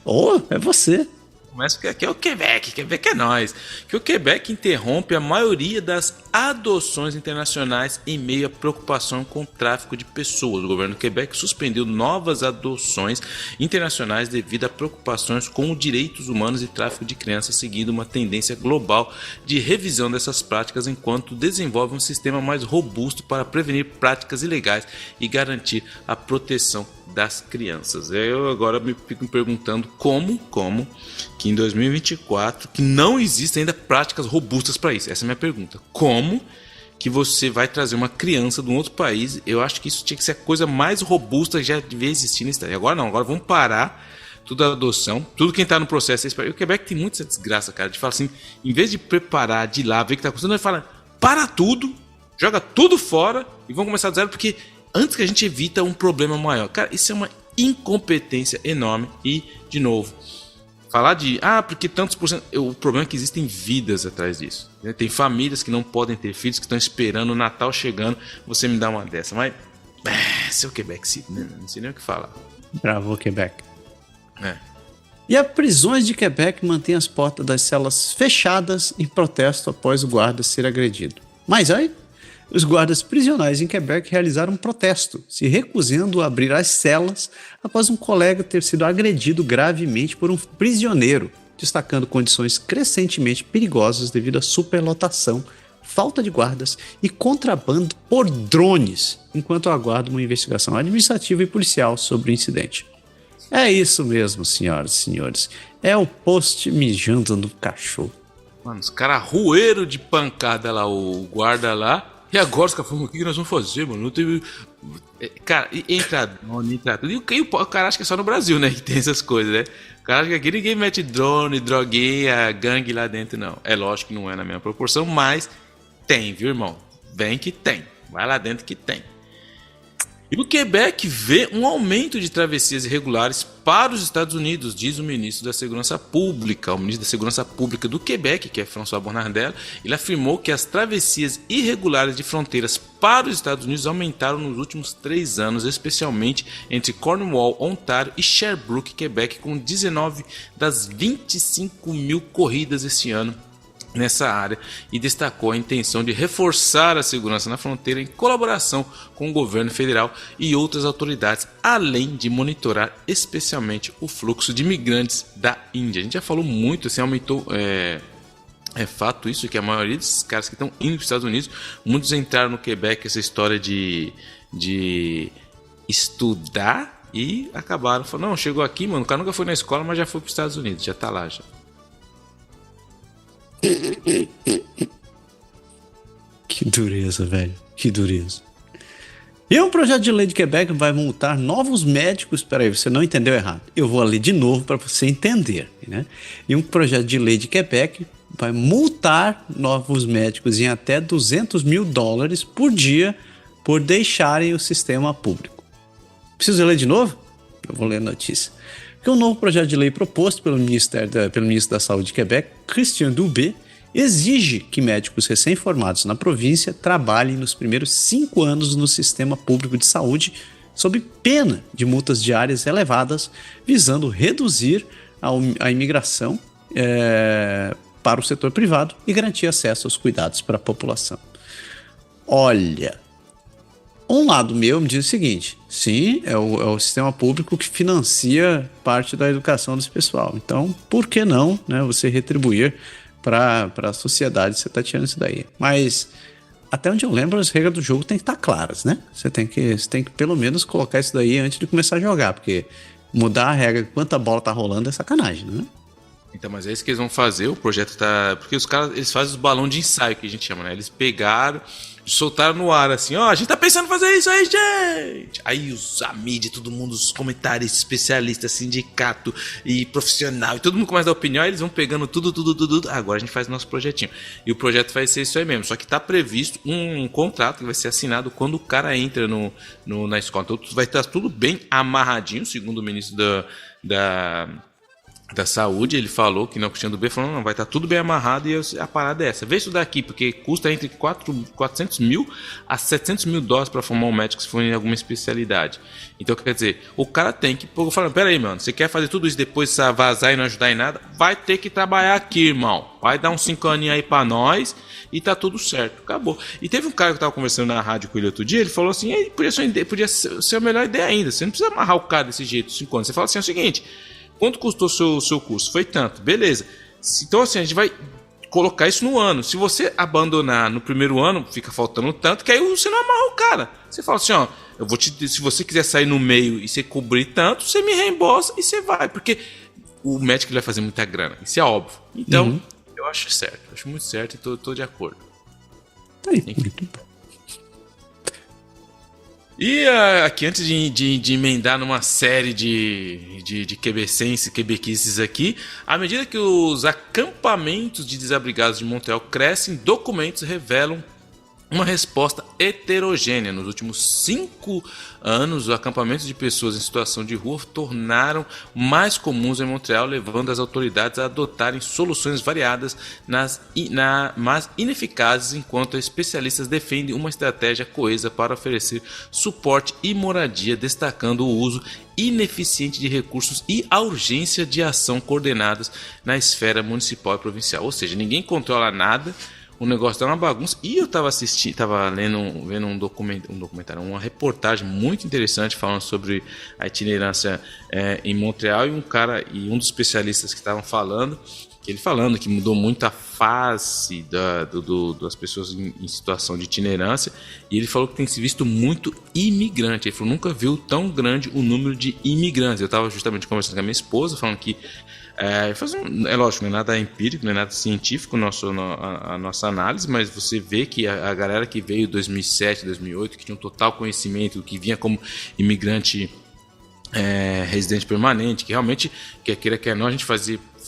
É você. Começa porque aqui é o Quebec. Quebec é nós. Que o Quebec interrompe a maioria das adoções internacionais em meio à preocupação com o tráfico de pessoas. O governo do Quebec suspendeu novas adoções internacionais devido a preocupações com os direitos humanos e tráfico de crianças, seguindo uma tendência global de revisão dessas práticas enquanto desenvolve um sistema mais robusto para prevenir práticas ilegais e garantir a proteção das crianças. Eu agora fico me perguntando como que em 2024 que não existem ainda práticas robustas para isso. Essa é a minha pergunta. Como que você vai trazer uma criança de um outro país? Eu acho que isso tinha que ser a coisa mais robusta que já devia existir nesse país. Agora não, agora vamos parar tudo a adoção, tudo quem está no processo. O Quebec tem muita desgraça, cara, de falar assim, em vez de preparar, de ir lá, ver o que está acontecendo, ele fala, para tudo, joga tudo fora e vamos começar do zero, porque antes que a gente evita um problema maior. Cara, isso é uma incompetência enorme. E, de novo, falar de... porque tantos por cento... O problema é que existem vidas atrás disso. Tem famílias que não podem ter filhos, que estão esperando o Natal chegando. Você me dá uma dessa. Mas... seu Quebec City, né? Não sei nem o que falar. Bravo, Quebec. E as prisões de Quebec mantêm as portas das celas fechadas em protesto após o guarda ser agredido. Mas aí... Os guardas prisionais em Quebec realizaram um protesto, se recusando a abrir as celas após um colega ter sido agredido gravemente por um prisioneiro, destacando condições crescentemente perigosas devido à superlotação, falta de guardas e contrabando por drones, enquanto aguarda uma investigação administrativa e policial sobre o incidente. É isso mesmo, senhoras e senhores. É o post mijando no cachorro. Mano, os caras roeram de pancada lá, o guarda lá. E agora os caras falam, o que nós vamos fazer, mano? Não teve... Cara, entra drone, entra tudo. E o cara acha que é só no Brasil, né? Que tem essas coisas, né? O cara acha que aqui ninguém mete drone, droguinha, gangue lá dentro, não. É lógico que não é na mesma proporção, mas tem, viu, irmão? Vem que tem. Vai lá dentro que tem. E o Quebec vê um aumento de travessias irregulares para os Estados Unidos, diz o ministro da Segurança Pública. O ministro da Segurança Pública do Quebec, que é François Bonnardel, ele afirmou que as travessias irregulares de fronteiras para os Estados Unidos aumentaram nos últimos 3 anos, especialmente entre Cornwall, Ontário e Sherbrooke, Quebec, com 19 das 25 mil corridas esse ano nessa área, e destacou a intenção de reforçar a segurança na fronteira em colaboração com o governo federal e outras autoridades, além de monitorar especialmente o fluxo de imigrantes da Índia. A gente já falou muito, assim, aumentou, é fato isso, que a maioria desses caras que estão indo para os Estados Unidos, muitos entraram no Quebec, essa história de estudar E acabaram, falaram, não, chegou aqui, mano, o cara nunca foi na escola, mas já foi para os Estados Unidos, já tá lá já. Que dureza, velho, que dureza. E um projeto de lei de Quebec vai multar novos médicos. Peraí, você não entendeu errado. Eu vou ler de novo para você entender, né? E um projeto de lei de Quebec vai multar novos médicos em até $200 mil por dia por deixarem o sistema público. Preciso ler de novo? Eu vou ler a notícia. Porque um novo projeto de lei proposto pelo ministro da Saúde de Quebec, Christian Dubé, exige que médicos recém-formados na província trabalhem nos primeiros 5 anos no sistema público de saúde sob pena de multas diárias elevadas, visando reduzir a imigração para o setor privado e garantir acesso aos cuidados para a população. Olha, um lado meu me diz o seguinte: sim, é o sistema público que financia parte da educação desse pessoal. Então, por que não, né, você retribuir para a sociedade? Você está tirando isso daí. Mas, até onde eu lembro, as regras do jogo têm que estar claras, né? Você tem que pelo menos colocar isso daí antes de começar a jogar, porque mudar a regra enquanto a bola tá rolando é sacanagem, né? Então, mas é isso que eles vão fazer, o projeto tá... Porque os caras, eles fazem os balões de ensaio, que a gente chama, né? Eles pegaram, soltaram no ar, assim, ó, a gente tá pensando em fazer isso aí, gente! Aí a mídia, todo mundo, os comentaristas, especialistas, sindicato e profissional, e todo mundo começa a dar opinião, aí eles vão pegando tudo, agora a gente faz o nosso projetinho. E o projeto vai ser isso aí mesmo, só que tá previsto um contrato que vai ser assinado quando o cara entra na escola. Então vai estar tudo bem amarradinho, segundo o ministro da Saúde. Ele falou que não, Cristiano Dubé falou, não, vai estar tudo bem amarrado, e a parada é essa. Vê isso daqui, porque custa entre 400 mil a 700 mil dólares para formar um médico se for em alguma especialidade. Então, quer dizer, o cara tem que... Eu falo, peraí, mano, você quer fazer tudo isso depois vazar e não ajudar em nada? Vai ter que trabalhar aqui, irmão. Vai dar uns 5 aninhos aí pra nós e tá tudo certo. Acabou. E teve um cara que tava conversando na rádio com ele outro dia, ele falou assim, podia ser a melhor ideia ainda. Você não precisa amarrar o cara desse jeito, 5 anos. Você fala assim, é o seguinte... Quanto custou o seu curso? Foi tanto, beleza. Então assim, a gente vai colocar isso no ano. Se você abandonar no primeiro ano, fica faltando tanto, que aí você não amarra o cara. Você fala assim, ó, se você quiser sair no meio e você cobrir tanto, você me reembolsa e você vai. Porque o médico vai fazer muita grana, isso é óbvio. Então, eu acho certo, acho muito certo e tô de acordo. Tá aí, muito bom. E aqui, antes de emendar numa série de quebequices aqui, à medida que os acampamentos de desabrigados de Montreal crescem, documentos revelam uma resposta heterogênea. Nos últimos 5 anos, os acampamentos de pessoas em situação de rua tornaram mais comuns em Montreal, levando as autoridades a adotarem soluções variadas, mas ineficazes, enquanto especialistas defendem uma estratégia coesa para oferecer suporte e moradia, destacando o uso ineficiente de recursos e a urgência de ação coordenadas na esfera municipal e provincial. Ou seja, ninguém controla nada, o negócio tá uma bagunça. E eu tava vendo um documentário, uma reportagem muito interessante falando sobre a itinerância em Montreal, e um dos especialistas que estavam falando que mudou muito a face das pessoas em situação de itinerância, e ele falou que tem se visto muito imigrante. Ele falou, nunca viu tão grande o número de imigrantes. Eu estava justamente conversando com a minha esposa, falando que é lógico, não é nada empírico, não é nada científico a nossa análise, mas você vê que a galera que veio em 2007, 2008, que tinha um total conhecimento, que vinha como imigrante residente permanente, que realmente, quer queira, quer não, a gente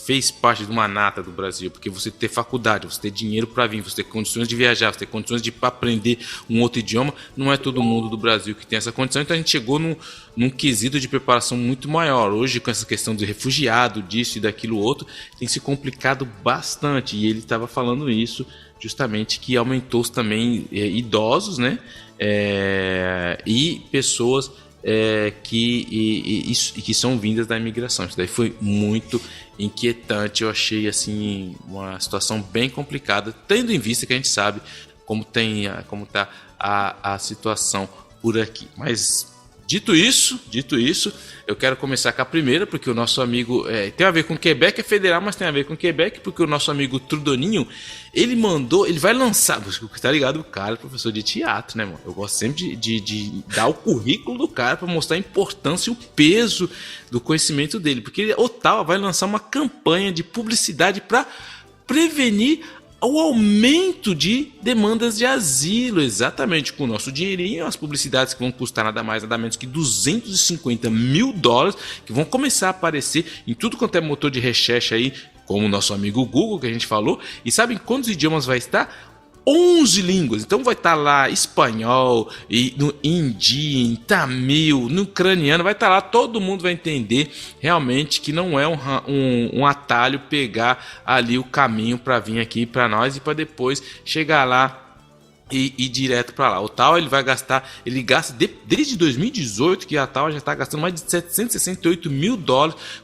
fez parte de uma nata do Brasil, porque você ter faculdade, você ter dinheiro para vir, você ter condições de viajar, você ter condições de aprender um outro idioma, não é todo mundo do Brasil que tem essa condição. Então a gente chegou num quesito de preparação muito maior. Hoje, com essa questão de refugiado, disso e daquilo outro, tem se complicado bastante, e ele estava falando isso justamente, que aumentou também idosos, né, e pessoas que são vindas da imigração. Isso daí foi muito inquietante. Eu achei assim uma situação bem complicada, tendo em vista que a gente sabe como está a situação por aqui. Mas Dito isso, eu quero começar com a primeira, porque o nosso amigo tem a ver com Quebec, é federal, mas tem a ver com Quebec, porque o nosso amigo Trudoninho, ele vai lançar, tá ligado? O cara é professor de teatro, né, mano? Eu gosto sempre de dar o currículo do cara para mostrar a importância e o peso do conhecimento dele, porque Ottawa vai lançar uma campanha de publicidade para prevenir o aumento de demandas de asilo, exatamente, com o nosso dinheirinho, as publicidades que vão custar nada mais, nada menos que $250 mil, que vão começar a aparecer em tudo quanto é motor de recherche aí, como o nosso amigo Google, que a gente falou, e sabem quantos idiomas vai estar? 11 línguas, então vai estar lá espanhol, e no hindi, em tamil, no ucraniano, vai estar lá, todo mundo vai entender realmente que não é um atalho pegar ali o caminho para vir aqui para nós e para depois chegar lá e direto para lá. O Ottawa ele gasta desde 2018 que a Ottawa já está gastando mais de $768 mil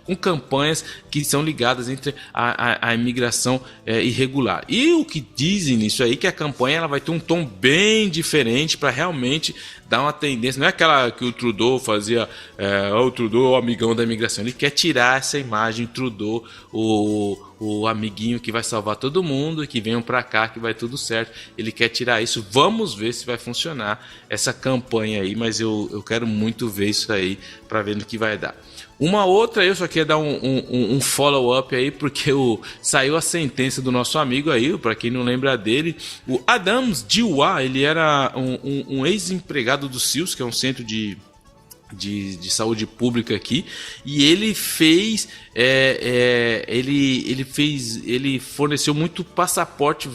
com campanhas que são ligadas entre a imigração irregular. E o que dizem nisso aí que a campanha ela vai ter um tom bem diferente para realmente dar uma tendência, não é aquela que o Trudeau fazia, o Trudeau é o amigão da imigração, ele quer tirar essa imagem Trudeau, o amiguinho que vai salvar todo mundo, que venham para cá, que vai tudo certo, ele quer tirar isso, vamos ver se vai funcionar essa campanha aí, mas eu quero muito ver isso aí, para ver no que vai dar. Uma outra, eu só queria dar um follow-up aí, porque saiu a sentença do nosso amigo aí, para quem não lembra dele, o Adams Diwa, ele era um ex-empregado do SILS, que é um centro de saúde pública aqui, e ele fez ele forneceu muito passaporte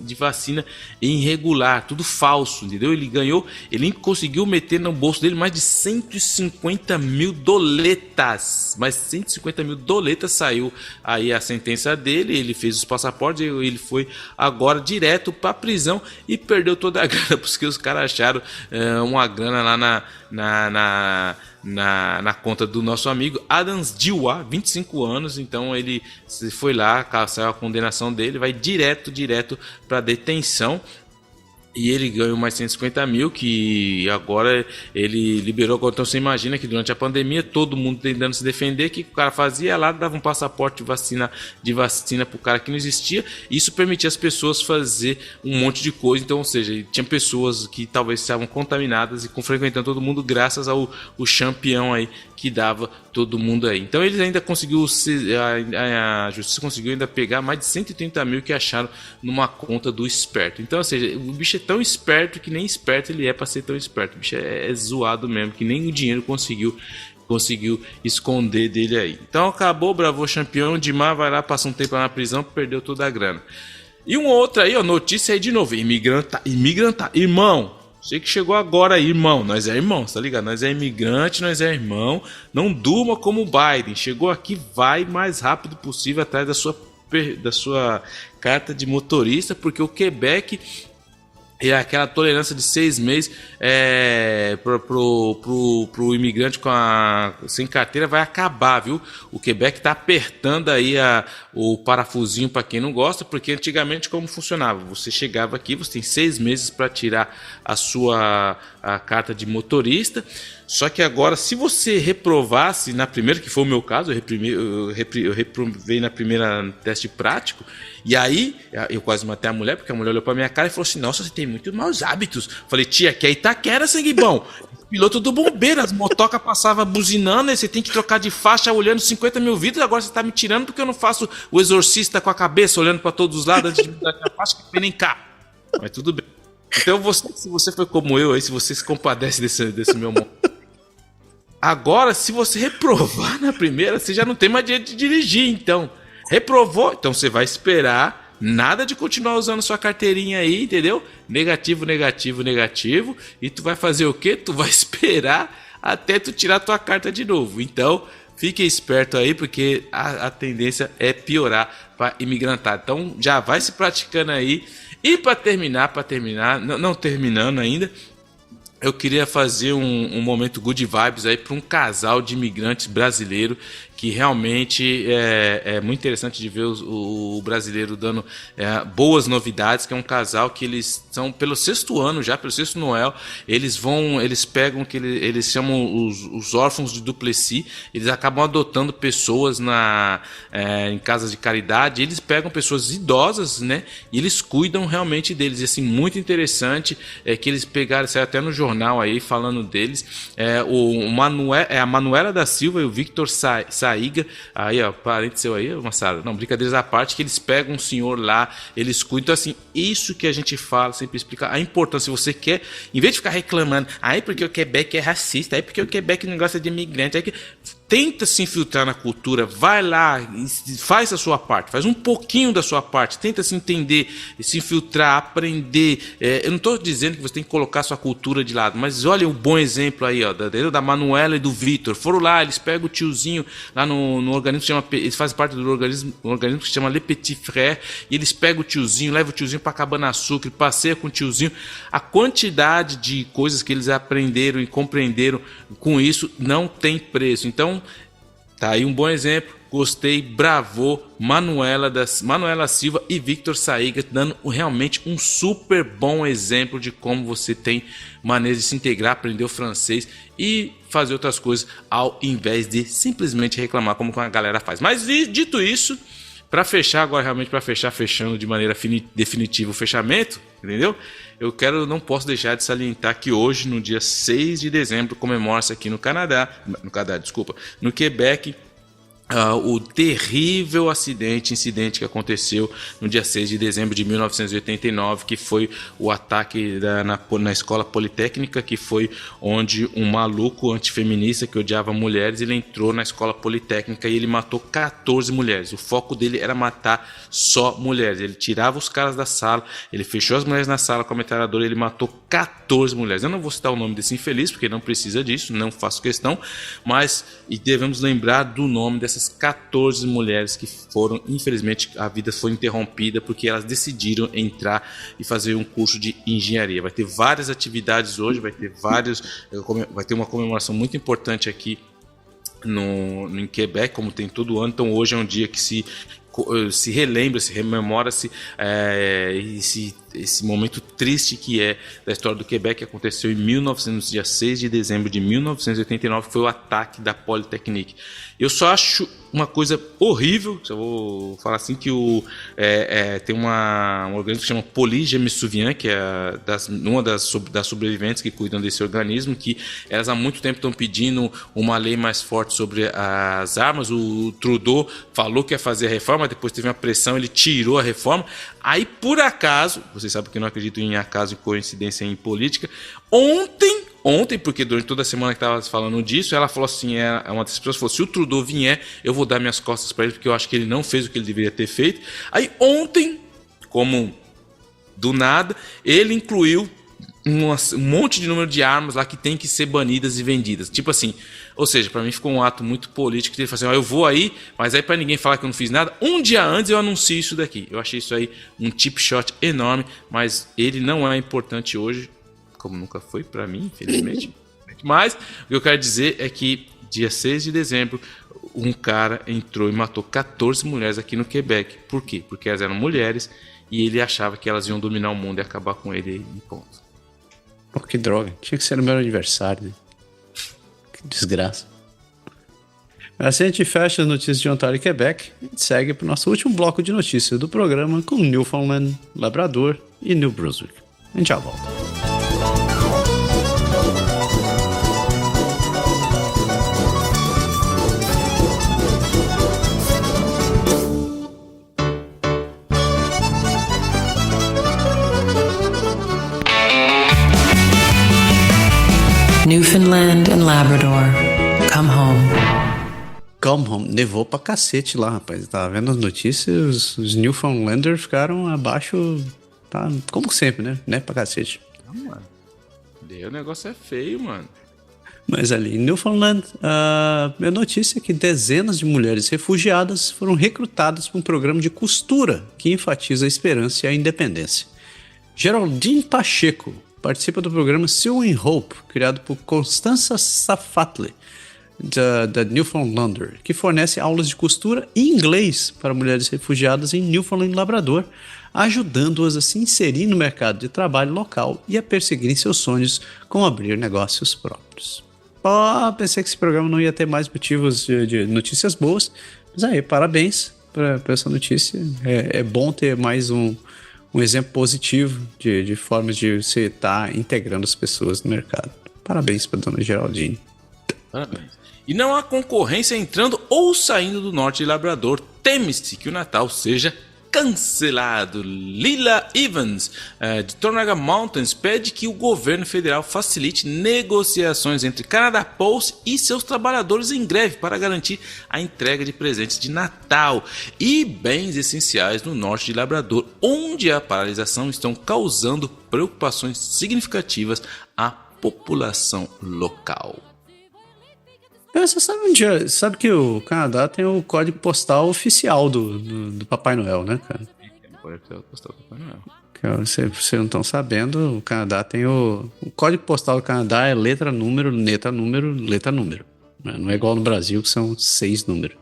de vacina irregular, tudo falso, entendeu? Ele conseguiu meter no bolso dele mais de $150 mil, mas $150 mil saiu aí a sentença dele, ele fez os passaportes, ele foi agora direto para a prisão e perdeu toda a grana, porque os caras acharam uma grana lá na conta do nosso amigo Adams Diwa, 25 anos, então ele foi lá, saiu a condenação dele, vai direto para detenção. E ele ganhou mais 150 mil, que agora ele liberou. Então você imagina que durante a pandemia todo mundo tentando se defender, o que o cara fazia? Lá dava um passaporte de vacina para o cara que não existia. Isso permitia as pessoas fazer um monte de coisa. Então, ou seja, tinha pessoas que talvez estavam contaminadas e frequentando todo mundo graças ao campeão aí que dava todo mundo aí. Então eles ainda conseguiu, a justiça conseguiu ainda pegar mais de 130 mil que acharam numa conta do esperto. Então, ou seja, o bicho é tão esperto que nem esperto ele é para ser tão esperto. O bicho é zoado mesmo, que nem o dinheiro conseguiu esconder dele aí. Então acabou, bravou campeão, Dimar vai lá, passa um tempo lá na prisão, perdeu toda a grana. E uma outra aí, ó, notícia aí de novo, imigrante, irmão, sei que chegou agora aí, irmão, nós é irmão, tá ligado? Nós é imigrante, nós é irmão, não durma como o Biden, chegou aqui, vai mais rápido possível atrás da sua carta de motorista, porque o Quebec e aquela tolerância de 6 meses pro imigrante sem carteira vai acabar, viu? O Quebec tá apertando aí o parafusinho para quem não gosta, porque antigamente como funcionava? Você chegava aqui, você tem 6 meses para tirar a carta de motorista, só que agora se você reprovasse na primeira, que foi o meu caso, eu reprovei na primeira teste prático, e aí eu quase matei a mulher, porque a mulher olhou pra minha cara e falou assim, nossa, você tem muito maus hábitos. Falei, tia, que é Itaquera, sangue bom. Piloto do bombeiro, as motocas passavam buzinando, aí você tem que trocar de faixa olhando 50 mil vidros, agora você tá me tirando porque eu não faço o exorcista com a cabeça olhando pra todos os lados antes de me dar a faixa, que nem cá. Mas tudo bem. Então se você foi como eu aí, se você se compadece desse meu momento, agora se você reprovar na primeira, você já não tem mais direito de dirigir, então. Reprovou, então você vai esperar, nada de continuar usando sua carteirinha aí, entendeu? Negativo, e tu vai fazer o quê? Tu vai esperar até tu tirar tua carta de novo. Então, fique esperto aí, porque a tendência é piorar para imigrantar. Então, já vai se praticando aí. E para terminar, não terminando ainda, eu queria fazer um momento good vibes aí para um casal de imigrantes brasileiro que realmente é muito interessante de ver o brasileiro dando boas novidades, que é um casal que eles são pelo 6º ano já, pelo 6º Noel, eles pegam que eles chamam os órfãos de Duplessis, eles acabam adotando pessoas em casas de caridade, eles pegam pessoas idosas, né, e eles cuidam realmente deles, e assim, muito interessante que eles pegaram, saiu até no jornal aí falando deles, a Manuela da Silva e o Victor Saiga, aí ó, parente seu aí, Massaro, não, brincadeiras à parte, que eles pegam um senhor lá, eles cuidam, então assim, isso que a gente fala, sempre explica a importância, se você quer, em vez de ficar reclamando, aí porque o Quebec é racista, aí porque o Quebec não gosta de imigrante, aí que... Tenta se infiltrar na cultura, vai lá, faz a sua parte, faz um pouquinho da sua parte, tenta se entender, se infiltrar, aprender. Eu não estou dizendo que você tem que colocar a sua cultura de lado, mas olha o bom exemplo aí, ó, da Manuela e do Vitor. Foram lá, eles pegam o tiozinho lá no organismo, eles fazem parte do organismo que se chama Le Petit Frère, e eles pegam o tiozinho, levam o tiozinho para Cabana Açúcar, passeia com o tiozinho. A quantidade de coisas que eles aprenderam e compreenderam com isso não tem preço. Então, tá aí um bom exemplo, gostei, bravo, Manuela Silva e Victor Saiga, dando realmente um super bom exemplo de como você tem maneiras de se integrar, aprender o francês e fazer outras coisas, ao invés de simplesmente reclamar como a galera faz. Mas dito isso, para fechar agora, realmente para fechando de maneira definitiva o fechamento, entendeu? Não posso deixar de salientar que hoje, no dia 6 de dezembro, comemora-se aqui no Quebec, o terrível incidente que aconteceu no dia 6 de dezembro de 1989, que foi o ataque na escola politécnica, que foi onde um maluco antifeminista que odiava mulheres, ele entrou na escola politécnica e ele matou 14 mulheres. O foco dele era matar só mulheres. Ele tirava os caras da sala, ele fechou as mulheres na sala com a metralhadora, ele matou 14 mulheres. Eu não vou citar o nome desse infeliz, porque não precisa disso, não faço questão, mas devemos lembrar do nome dessas 14 mulheres que foram, infelizmente, a vida foi interrompida porque elas decidiram entrar e fazer um curso de engenharia. Vai ter várias atividades hoje, vai ter uma comemoração muito importante aqui em Quebec, como tem todo ano. Então hoje é um dia que se relembra, se rememora-se esse momento triste que é da história do Quebec, que aconteceu no dia 6 de dezembro de 1989, que foi o ataque da Polytechnique. Eu só acho uma coisa horrível, eu vou falar assim, que tem um organismo que chama Poly Gemesouvian, que é uma das sobreviventes que cuidam desse organismo, que elas há muito tempo estão pedindo uma lei mais forte sobre as armas. O Trudeau falou que ia fazer a reforma, depois teve uma pressão, ele tirou a reforma. Aí, por acaso, vocês sabem que eu não acredito em acaso, em coincidência, em política, ontem, porque durante toda a semana que estava falando disso, ela falou assim, uma das pessoas falou, se o Trudeau vier, eu vou dar minhas costas para ele, porque eu acho que ele não fez o que ele deveria ter feito. Aí ontem, como do nada, ele incluiu um monte de número de armas lá que tem que ser banidas e vendidas. Tipo assim, ou seja, para mim ficou um ato muito político de ele falar assim, eu vou aí, mas aí para ninguém falar que eu não fiz nada, um dia antes eu anuncio isso daqui. Eu achei isso aí um chip shot enorme, mas ele não é importante hoje, como nunca foi para mim, infelizmente. Mas o que eu quero dizer é que dia 6 de dezembro um cara entrou e matou 14 mulheres aqui no Quebec. Por quê? Porque elas eram mulheres e ele achava que elas iam dominar o mundo e acabar com ele e ponto. Pô, que droga. Tinha que ser no meu aniversário, né? Que desgraça. Assim a gente fecha as notícias de Ontário e Quebec e segue para o nosso último bloco de notícias do programa com Newfoundland, Labrador e New Brunswick. A gente já volta. Newfoundland and Labrador. Come home. Come home. Nevou pra cacete lá, rapaz. Tava vendo as notícias, os Newfoundlanders ficaram abaixo, tá, como sempre, né? Pra cacete. Não, mano. O negócio é feio, mano. Mas ali em Newfoundland, a notícia é que dezenas de mulheres refugiadas foram recrutadas para um programa de costura que enfatiza a esperança e a independência. Geraldine Pacheco participa do programa Sewing Hope, criado por Constança Safatli, da Newfoundlander, que fornece aulas de costura e inglês para mulheres refugiadas em Newfoundland e Labrador, ajudando-as a se inserir no mercado de trabalho local e a perseguirem seus sonhos com abrir negócios próprios. Pensei que esse programa não ia ter mais motivos de notícias boas, mas aí, parabéns para essa notícia. É bom ter mais um exemplo positivo de formas de você estar integrando as pessoas no mercado. Parabéns para dona Geraldine. Parabéns. E não há concorrência entrando ou saindo do norte de Labrador. Teme-se que o Natal seja cancelado. Lila Evans, de Tornaga Mountains, pede que o governo federal facilite negociações entre Canada Post e seus trabalhadores em greve para garantir a entrega de presentes de Natal e bens essenciais no norte de Labrador, onde a paralisação estão causando preocupações significativas à população local. Você sabe que o Canadá tem o código postal oficial do Papai Noel, né, cara? Tem o código postal do Papai Noel. Vocês não estão sabendo, o Canadá tem o código postal do Canadá é letra, número, letra, número, letra, número. Não é igual no Brasil, que são 6 números.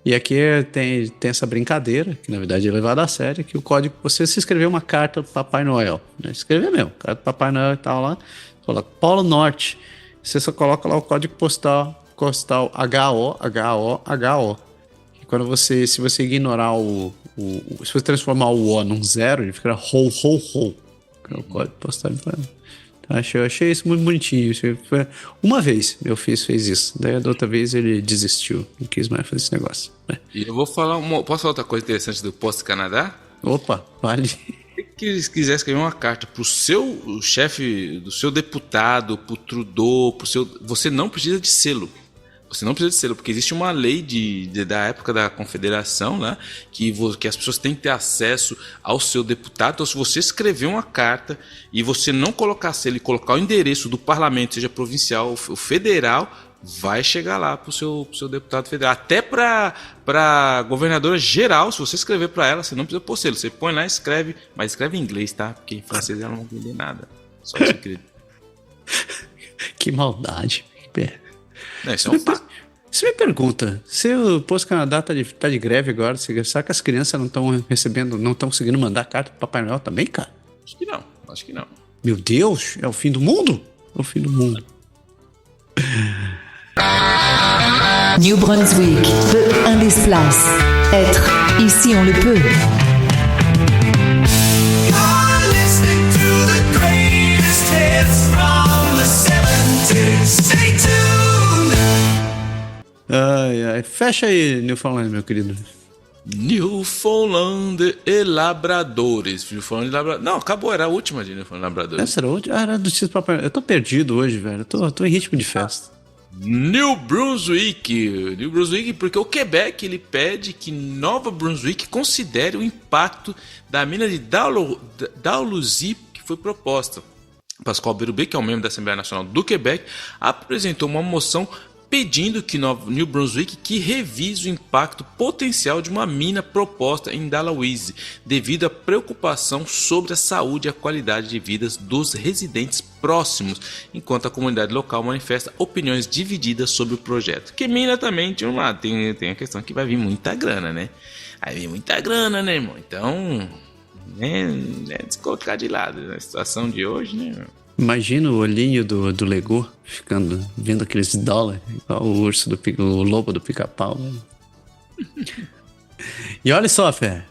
E aqui tem essa brincadeira, que na verdade é levada a sério, que o código, você se escrever uma carta do Papai Noel, né? Escrever mesmo, carta do Papai Noel e tal lá, coloca Polo Norte, você só coloca lá o código postal HO. E quando se você ignorar se você transformar o O num 0, ele fica ho, que é o código postal. Então, achei isso muito bonitinho. Uma vez meu filho fez isso, daí da outra vez ele desistiu, não quis mais fazer esse negócio, né? E eu vou falar posso falar outra coisa interessante do Post Canadá? Opa, vale. Se quiser escrever uma carta pro seu chefe, do seu deputado, pro Trudeau, você não precisa de selo. Você não precisa de selo, porque existe uma lei da época da Confederação, né, que as pessoas têm que ter acesso ao seu deputado. Então, se você escrever uma carta e você não colocar selo e colocar o endereço do parlamento, seja provincial ou federal, vai chegar lá pro seu deputado federal. Até para governadora geral, se você escrever para ela, você não precisa pôr selo. Você põe lá e escreve, mas escreve em inglês, tá? Porque em francês ela não vai entender nada. Só você acredita. Que maldade. Não, isso é um fato. Você me pergunta, se o Posto Canadá tá de greve agora, será que as crianças não estão conseguindo mandar carta pro Papai Noel também, cara? Acho que não. Meu Deus, é o fim do mundo? É o fim do mundo. New Brunswick, un des places. Être, ici on le peut. Fecha aí, Newfoundland, meu querido. Newfoundland e Labradores. Não, acabou, era a última de Newfoundland e Labradores. Essa era a última? Era do Papai Noel. Eu tô perdido hoje, velho. Eu tô em ritmo de festa. New Brunswick, porque o Quebec ele pede que Nova Brunswick considere o impacto da mina de Dalhousie que foi proposta. Pascoal Berube, que é um membro da Assembleia Nacional do Quebec, apresentou uma moção pedindo que New Brunswick que revise o impacto potencial de uma mina proposta em Dalhousie, devido à preocupação sobre a saúde e a qualidade de vida dos residentes próximos, enquanto a comunidade local manifesta opiniões divididas sobre o projeto. Que mina também, de um lado, tem a questão que vai vir muita grana, né? Vai vir muita grana, né, irmão? Então, né, descolocar de lado na situação de hoje, né? Imagina o olhinho do Lego vendo aqueles dólares, igual o lobo do pica-pau. Né? E olha só, Fé,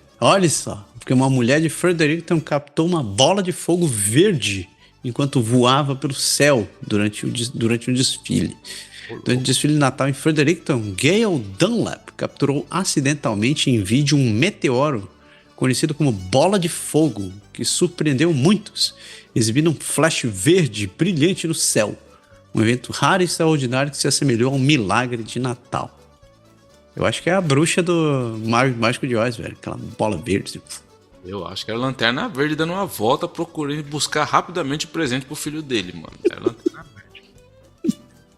porque uma mulher de Fredericton captou uma bola de fogo verde enquanto voava pelo céu durante um desfile. Durante o desfile de Natal em Fredericton, Gail Dunlap capturou acidentalmente em vídeo um meteoro conhecido como bola de fogo, que surpreendeu muitos, exibindo um flash verde brilhante no céu. Um evento raro e extraordinário que se assemelhou a um milagre de Natal. Eu acho que é a bruxa do Mágico de Oz, velho. Aquela bola verde. Eu acho que era a Lanterna Verde dando uma volta, procurando buscar rapidamente o presente pro filho dele, mano. Era a Lanterna Verde.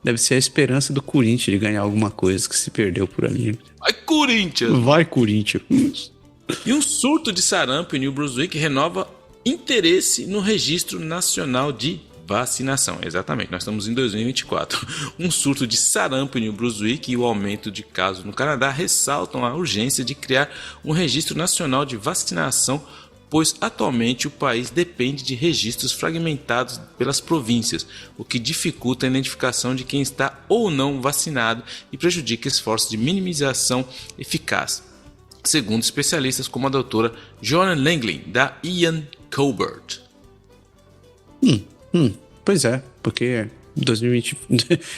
Deve ser a esperança do Corinthians de ganhar alguma coisa que se perdeu por ali. Vai, Corinthians! Vai, Corinthians! E um surto de sarampo em New Brunswick renova interesse no Registro Nacional de vacinação. Exatamente, nós estamos em 2024. Um surto de sarampo em New Brunswick e o aumento de casos no Canadá ressaltam a urgência de criar um registro nacional de vacinação, pois atualmente o país depende de registros fragmentados pelas províncias, o que dificulta a identificação de quem está ou não vacinado e prejudica esforços de minimização eficaz, segundo especialistas como a doutora Joanna Langley, da Ian Colbert. Pois é, porque 2020...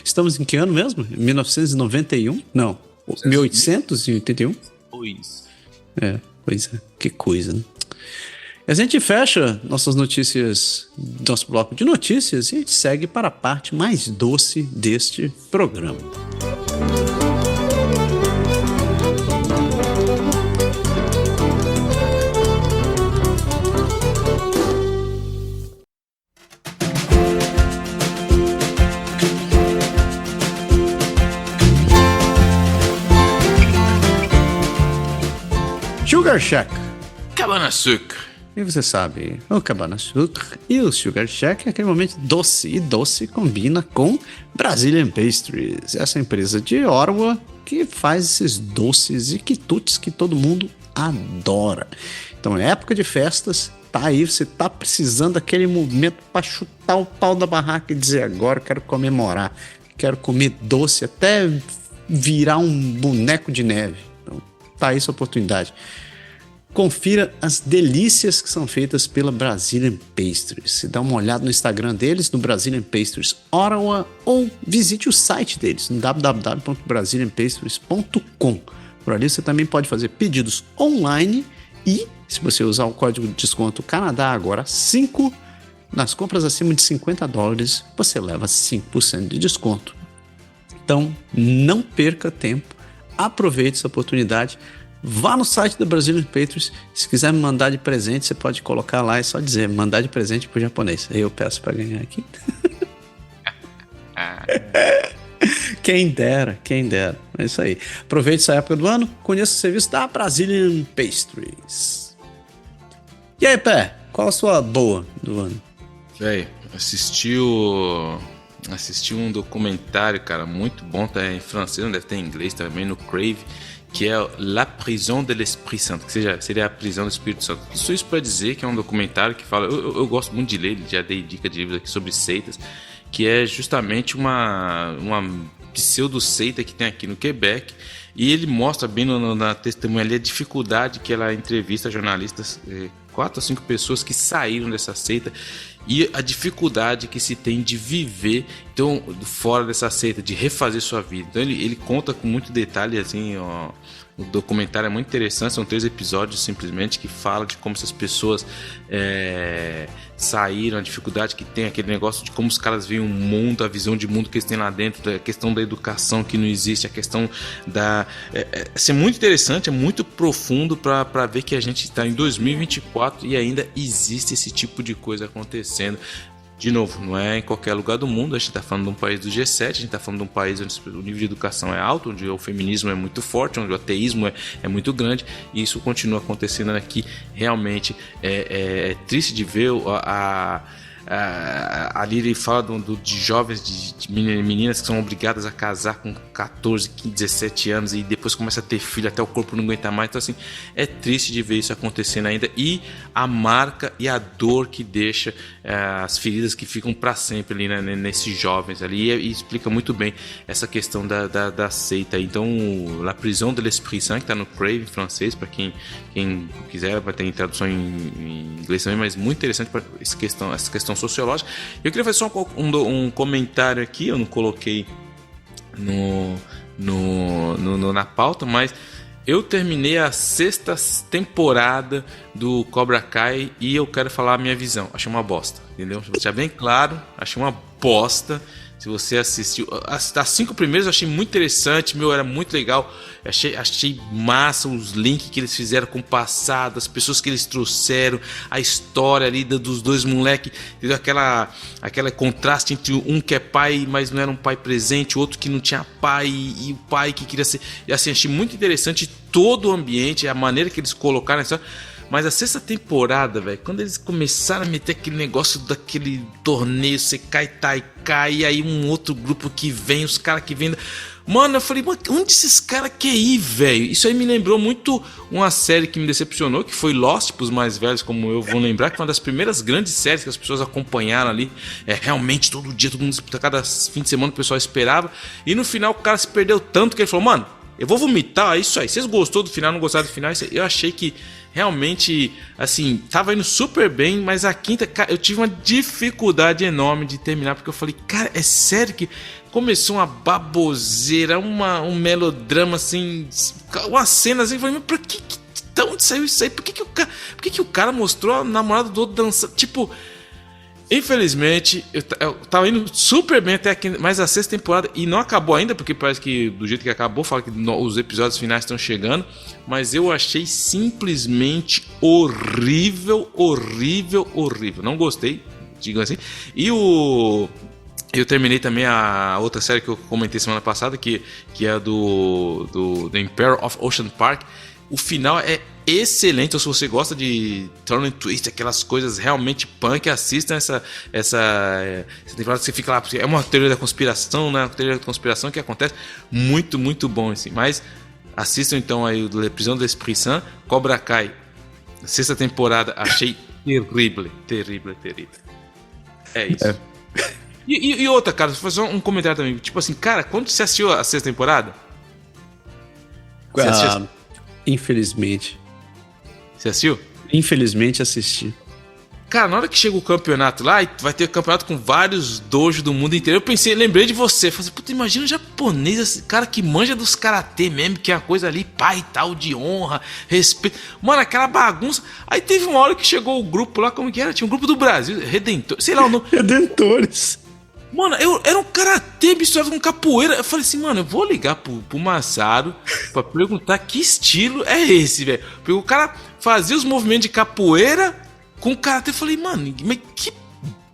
Estamos em que ano mesmo? 1991? Não, 1881? Pois. Pois é, que coisa, né? E a gente fecha nossas notícias, nosso bloco de notícias, e a gente segue para a parte mais doce deste programa. Sugar Shack. Cabana Sucre. E você sabe, o Cabana Sucre e o Sugar Shack é aquele momento doce. E doce combina com Brazilian Pastries, essa empresa de Ottawa que faz esses doces e quitutes que todo mundo adora. Então, é época de festas, tá aí, você tá precisando daquele movimento para chutar o pau da barraca e dizer: agora eu quero comemorar, quero comer doce até virar um boneco de neve. Então, tá aí sua oportunidade. Confira as delícias que são feitas pela Brazilian Pastries. Você dá uma olhada no Instagram deles, no Brazilian Pastries Ottawa, ou visite o site deles, no www.brazilianpastries.com. Por ali você também pode fazer pedidos online e, se você usar o código de desconto Canadá Agora 5, nas compras acima de $50, você leva 5% de desconto. Então, não perca tempo, aproveite essa oportunidade. Vá no site da Brazilian Pastries. Se quiser me mandar de presente, você pode colocar lá, é só dizer mandar de presente pro japonês. Aí eu peço para ganhar aqui. Quem dera. É isso aí. Aproveite essa época do ano, conheça o serviço da Brazilian Pastries. E aí, Pé, qual a sua boa do ano? Véi, assisti um documentário, cara, muito bom, tá em francês, não deve ter em inglês também, no Crave, que é La Prison de l'Esprit Santo, que seria a prisão do Espírito Santo. Isso para dizer que é um documentário que fala... Eu gosto muito de ler, já dei dica de livros aqui sobre seitas, que é justamente uma pseudo-seita que tem aqui no Quebec, e ele mostra bem na testemunha ali a dificuldade que ela entrevista jornalistas, 4 ou 5 pessoas que saíram dessa seita, e a dificuldade que se tem de viver então, fora dessa seita, de refazer sua vida. Então ele conta com muito detalhe, assim, ó, o documentário é muito interessante, são 3 episódios simplesmente que falam de como essas pessoas saíram, a dificuldade que tem, aquele negócio de como os caras veem o mundo, a visão de mundo que eles têm lá dentro, a questão da educação que não existe, a questão da... é muito interessante, é muito profundo para ver que a gente está em 2024 e ainda existe esse tipo de coisa acontecendo. De novo, não é em qualquer lugar do mundo, a gente está falando de um país do G7, a gente está falando de um país onde o nível de educação é alto, onde o feminismo é muito forte, onde o ateísmo é muito grande, e isso continua acontecendo aqui. Realmente é triste de ver ali ele fala de jovens, de meninas que são obrigadas a casar com 14, 15, 17 anos e depois começa a ter filho até o corpo não aguentar mais. Então assim, é triste de ver isso acontecendo ainda, e a marca e a dor que deixa, as feridas que ficam para sempre ali, né, nesses jovens ali, e explica muito bem essa questão da seita. Então, La Prison de l'Esprit Saint, que está no Crave em francês, para quem quiser, vai ter tradução em inglês também, mas muito interessante para essa questão sociológica. Eu queria fazer só um comentário aqui, eu não coloquei na pauta, mas eu terminei a 6ª temporada do Cobra Kai e eu quero falar a minha visão. Achei uma bosta, entendeu? Vou deixar bem claro, achei uma bosta. Se você assistiu, as 5 primeiras eu achei muito interessante, era muito legal. Achei massa os links que eles fizeram com o passado, as pessoas que eles trouxeram, a história ali dos 2 moleques, entendeu? Aquela contraste entre um que é pai, mas não era um pai presente, o outro que não tinha pai e o pai que queria ser. E assim, achei muito interessante todo o ambiente, a maneira que eles colocaram a história. Mas a sexta temporada, velho, quando eles começaram a meter aquele negócio daquele torneio, você cai, e aí um outro grupo que vem, os caras que vêm... Mano, eu falei, onde esses caras querem ir, velho? Isso aí me lembrou muito uma série que me decepcionou, que foi Lost, pros mais velhos como eu vou lembrar, que foi uma das primeiras grandes séries que as pessoas acompanharam ali. Realmente, todo dia, todo mundo, cada fim de semana o pessoal esperava. E no final o cara se perdeu tanto que ele falou, mano, eu vou vomitar, é isso aí. Vocês gostou do final, não gostaram do final? Eu achei que realmente, assim, tava indo super bem, mas a quinta, cara, eu tive uma dificuldade enorme de terminar, porque eu falei, cara, é sério que começou uma baboseira, um melodrama, assim, uma cena assim, eu falei, mas por que de onde saiu isso aí? Por que o cara mostrou a namorada do outro dançando? Tipo, infelizmente, eu tava indo super bem até aqui, mas a sexta temporada, e não acabou ainda, porque parece que do jeito que acabou, fala que os episódios finais estão chegando, mas eu achei simplesmente horrível. Não gostei, digam assim. E eu terminei também a outra série que eu comentei semana passada, que é do The Empire of Ocean Park. O final é excelente, ou se você gosta de turn and twist, aquelas coisas realmente punk, assistam essa temporada que você fica lá, porque é uma teoria da conspiração, né? Uma teoria da conspiração que acontece, muito, muito bom assim. Mas assistam então aí o Prisão do Espírito Santo, Cobra Kai, sexta temporada, achei terrível. É isso. E outra, cara, vou fazer um comentário também, tipo assim, cara, quando você assistiu a sexta temporada? Você assistiu? Infelizmente. Você assistiu? Infelizmente assisti. Cara, na hora que chega o campeonato lá, e vai ter campeonato com vários dojos do mundo inteiro, lembrei de você. Falei, puta, imagina um japonês, esse cara que manja dos karatê mesmo, que é a coisa ali, pai e tal, de honra, respeito. Mano, aquela bagunça. Aí teve uma hora que chegou o grupo lá, como que era? Tinha um grupo do Brasil, Redentor, sei lá o nome. Redentores. Mano, era um karatê misturado com capoeira. Eu falei assim, mano, eu vou ligar pro Massaro pra perguntar que estilo é esse, velho. Porque o cara fazia os movimentos de capoeira com karatê. Eu falei, mano, mas que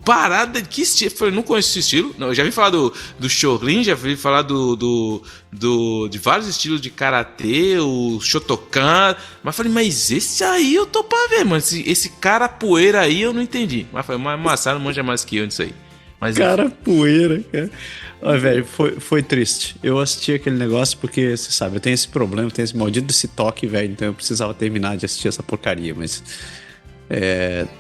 parada, que estilo? Eu falei, não conheço esse estilo. Não, eu já vi falar do Shorin, já vi falar de vários estilos de karatê, o Shotokan. Mas falei, mas esse aí eu tô pra ver, mano. Esse carapoeira aí eu não entendi. Mas falei, mas Massaro manja mais que eu nisso aí. Mas, Carapoeira, cara. Ó, velho, foi triste. Eu assisti aquele negócio porque, você sabe, eu tenho esse problema, tenho esse maldito desse toque, velho. Então eu precisava terminar de assistir essa porcaria, mas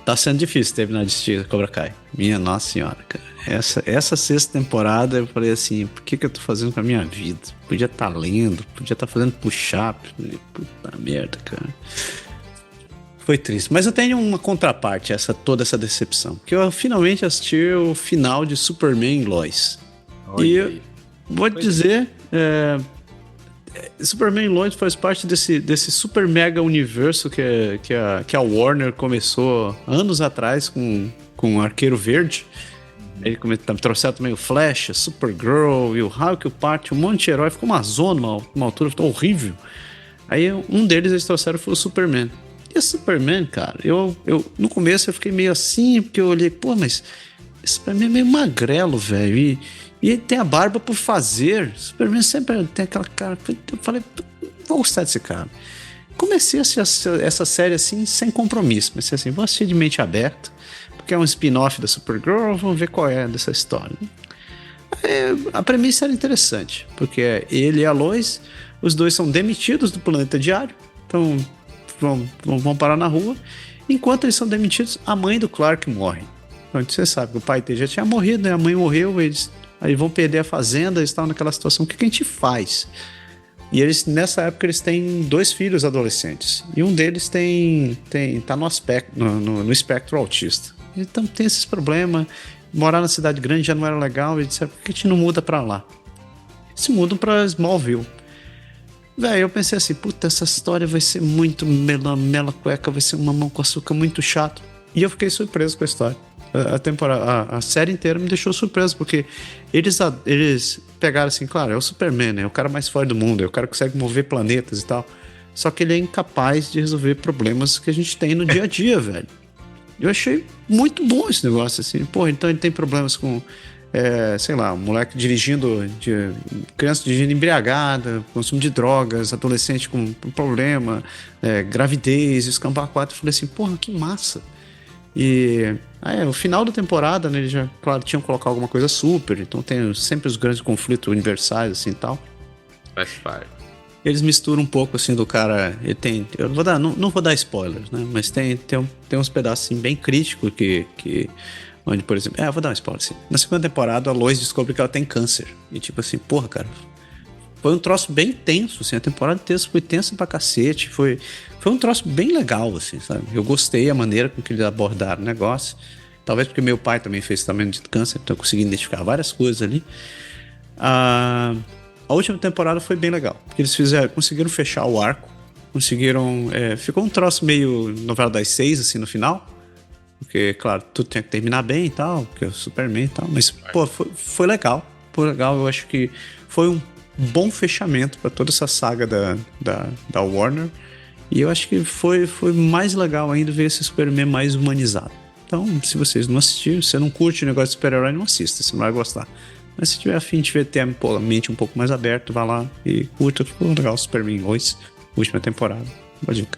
tá sendo difícil terminar de assistir Cobra Kai. Minha nossa senhora, cara. Essa sexta temporada eu falei assim, por que eu tô fazendo com a minha vida? Podia estar lendo, podia estar fazendo push-up. Puta merda, cara. Foi triste, mas eu tenho uma contraparte toda essa decepção, que eu finalmente assisti o final de Superman e Lois. E eu vou te dizer, Superman e Lois faz parte desse super mega universo que a Warner começou anos atrás com o Arqueiro Verde. Ele trouxeram também o Flash, a Supergirl e o Hulk, o Pat, um monte de herói, ficou uma zona, uma altura, ficou horrível. Aí um deles eles trouxeram foi o Superman. E o Superman, cara, eu no começo eu fiquei meio assim, porque eu olhei, pô, mas esse Superman é meio magrelo, velho, e ele tem a barba por fazer. O Superman sempre tem aquela cara. Eu falei, vou gostar desse cara. Comecei a assistir essa série assim, sem compromisso, mas assim, vou assistir de mente aberta, porque é um spin-off da Supergirl, vamos ver qual é dessa história. A premissa era interessante, porque ele e a Lois, os dois são demitidos do planeta Diário, então vão parar na rua. Enquanto eles são demitidos, a mãe do Clark morre. Então, você sabe que o pai dele já tinha morrido, né? A mãe morreu, eles aí vão perder a fazenda, eles estavam naquela situação. O que a gente faz? E eles, nessa época, eles têm 2 filhos adolescentes. E um deles tá no espectro autista. Então tem esses problemas. Morar na cidade grande já não era legal. E disseram, por que a gente não muda pra lá? Eles se mudam pra Smallville. Velho, eu pensei assim, puta, essa história vai ser muito mela cueca, vai ser um mamão com açúcar muito chato. E eu fiquei surpreso com a história. A série inteira me deixou surpreso, porque eles pegaram assim, claro, é o Superman, né? É o cara mais forte do mundo, é o cara que consegue mover planetas e tal. Só que ele é incapaz de resolver problemas que a gente tem no dia a dia, velho. Eu achei muito bom esse negócio, assim. Pô, então ele tem problemas com sei lá, um moleque criança dirigindo embriagada, consumo de drogas, adolescente com problema, gravidez, escambar 4. Eu falei assim, porra, que massa. E o final da temporada, né, eles já, claro, tinham que colocar alguma coisa super, então tem sempre os grandes conflitos universais, assim, tal. Faz parte. Eles misturam um pouco, assim, do cara, ele tem, eu não vou dar spoilers, né, mas tem uns pedaços, assim, bem críticos onde, por exemplo, eu vou dar um spoiler, assim, na segunda temporada a Lois descobre que ela tem câncer, e tipo assim, porra, cara, foi um troço bem tenso, assim, a temporada inteira foi tensa pra cacete, foi um troço bem legal, assim, sabe? Eu gostei a maneira com que eles abordaram o negócio. Talvez porque meu pai também fez tratamento de câncer, então eu consegui identificar várias coisas ali. A última temporada foi bem legal, porque eles conseguiram fechar o arco, ficou um troço meio novela das 6, assim, no final, porque, claro, tudo tinha que terminar bem e tal, porque é o Superman e tal, mas, pô, foi legal, eu acho que foi um bom fechamento para toda essa saga da Warner. E eu acho que foi mais legal ainda ver esse Superman mais humanizado. Então, se vocês não assistiram, se você não curte o negócio de super-herói, não assista, você não vai gostar. Mas se tiver a fim de ter a mente um pouco mais aberta, vá lá e curta. Ficou legal o Superman 2, última temporada. Boa dica.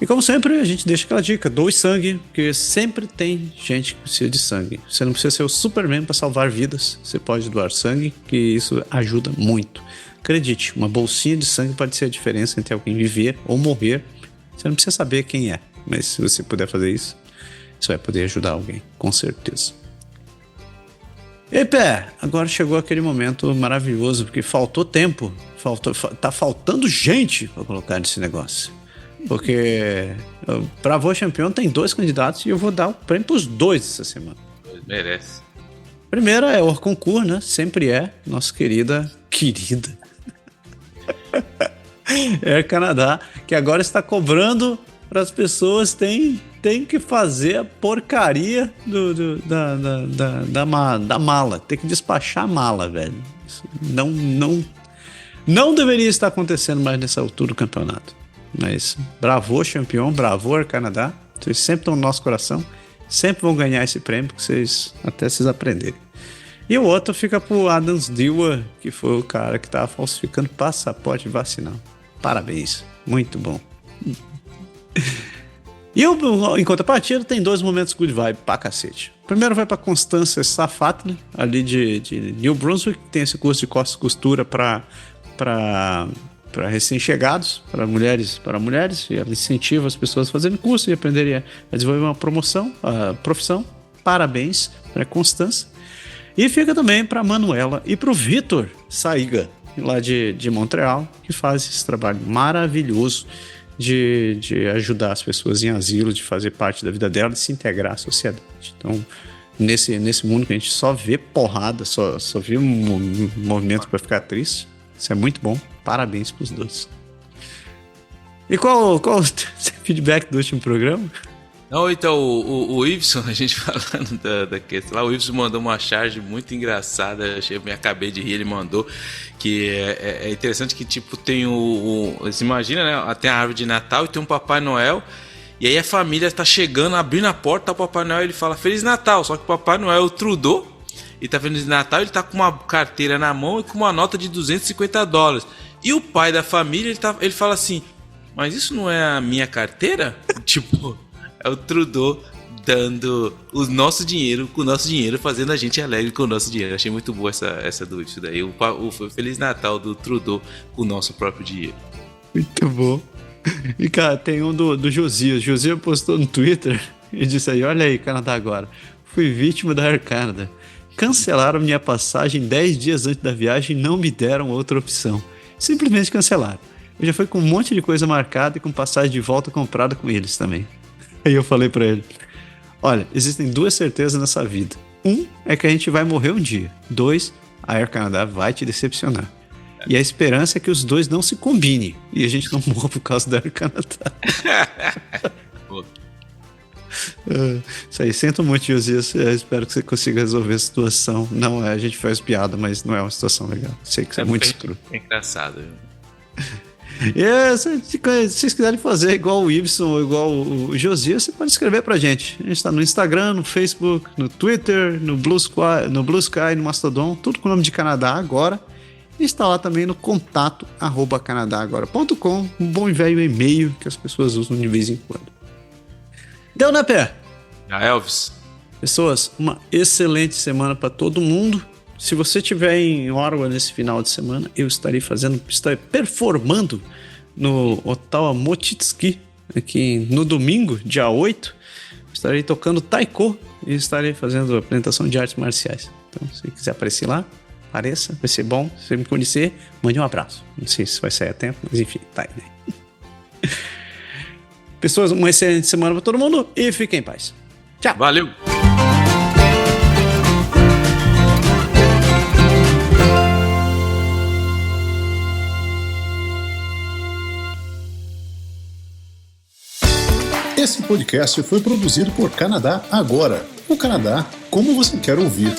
E como sempre, a gente deixa aquela dica, doe sangue, porque sempre tem gente que precisa de sangue. Você não precisa ser o Superman para salvar vidas, você pode doar sangue, que isso ajuda muito. Acredite, uma bolsinha de sangue pode ser a diferença entre alguém viver ou morrer. Você não precisa saber quem é, mas se você puder fazer isso, você vai poder ajudar alguém, com certeza. E Pé, agora chegou aquele momento maravilhoso, porque faltou tempo, tá faltando gente para colocar nesse negócio. Porque pra Vô Champion tem 2 candidatos e eu vou dar o prêmio pros 2 essa semana. Merece. Primeiro é o concurso, né? Sempre é, nossa querida Air Canada, que agora está cobrando para as pessoas tem que fazer a porcaria da mala, tem que despachar a mala, velho. Isso não deveria estar acontecendo mais nessa altura do campeonato. Mas bravo, campeão, bravo, Air Canada. Vocês sempre estão no nosso coração, sempre vão ganhar esse prêmio até vocês aprenderem. E o outro fica pro Adams Dewar, que foi o cara que tava falsificando passaporte vacinal. Parabéns, muito bom. E em contrapartida tem 2 momentos good vibe pra cacete. Primeiro vai pra Constância Safatli, ali de New Brunswick, que tem esse curso de costura pra recém-chegados, para mulheres, e ela incentiva as pessoas a fazerem curso e aprenderem a desenvolver uma profissão. Parabéns para Constância. E fica também para Manuela e para o Vitor Saiga, lá de Montreal, que faz esse trabalho maravilhoso de ajudar as pessoas em asilo, de fazer parte da vida dela, de se integrar à sociedade. Então, nesse mundo que a gente só vê porrada, só vê um movimento para ficar triste, isso é muito bom. Parabéns para os 2. E qual o feedback do último programa? Não, então, o Ibson, a gente falando da questão lá, o Ibson mandou uma charge muito engraçada, eu me acabei de rir, ele mandou, que é interessante que, tipo, tem você imagina, né, tem a árvore de Natal e tem um Papai Noel, e aí a família tá chegando, abrindo a porta, tá o Papai Noel, ele fala, Feliz Natal, só que o Papai Noel é o Trudeau, e tá vendo de Natal, ele tá com uma carteira na mão e com uma nota de $250. E o pai da família, ele fala assim, mas isso não é a minha carteira? Tipo... É o Trudeau dando o nosso dinheiro com o nosso dinheiro, fazendo a gente alegre com o nosso dinheiro. Achei muito boa essa do isso daí. O Feliz Natal do Trudeau com o nosso próprio dinheiro. Muito bom. E cara, tem um do Josias. Josias postou no Twitter e disse aí, olha aí, Canadá agora. Fui vítima da Air Canada. Cancelaram minha passagem 10 dias antes da viagem e não me deram outra opção. Simplesmente cancelaram. Eu já fui com um monte de coisa marcada e com passagem de volta comprada com eles também. Aí eu falei pra ele, olha, existem 2 certezas nessa vida. 1 é que a gente vai morrer um dia. 2, a Air Canada vai te decepcionar. E a esperança é que os 2 não se combinem e a gente não morra por causa da Air Canada. Isso aí, sinto muito, Josias. Espero que você consiga resolver a situação. Não a gente faz piada, mas não é uma situação legal. Sei que isso é muito escuro. É engraçado. Viu? Se vocês quiserem fazer igual o Ibson ou igual o Josias, você pode escrever pra gente. A gente está no Instagram, no Facebook, no Twitter, no Blue Sky, no Mastodon, tudo com o nome de Canadá Agora. E está lá também no contato@canadagora.com, um bom e velho e-mail que as pessoas usam de vez em quando. Deu, né, Pé? Elvis. Pessoas, uma excelente semana para todo mundo. Se você estiver em Ottawa nesse final de semana, eu estarei performando no Ottawa Motitski, aqui no domingo, dia 8. Estarei tocando taiko e estarei fazendo apresentação de artes marciais. Então, se quiser aparecer lá, apareça, vai ser bom. Se você me conhecer, mande um abraço. Não sei se vai sair a tempo, mas enfim, tá aí, né? Pessoas, uma excelente semana para todo mundo e fiquem em paz. Tchau. Valeu. Esse podcast foi produzido por Canadá Agora. O Canadá como você quer ouvir.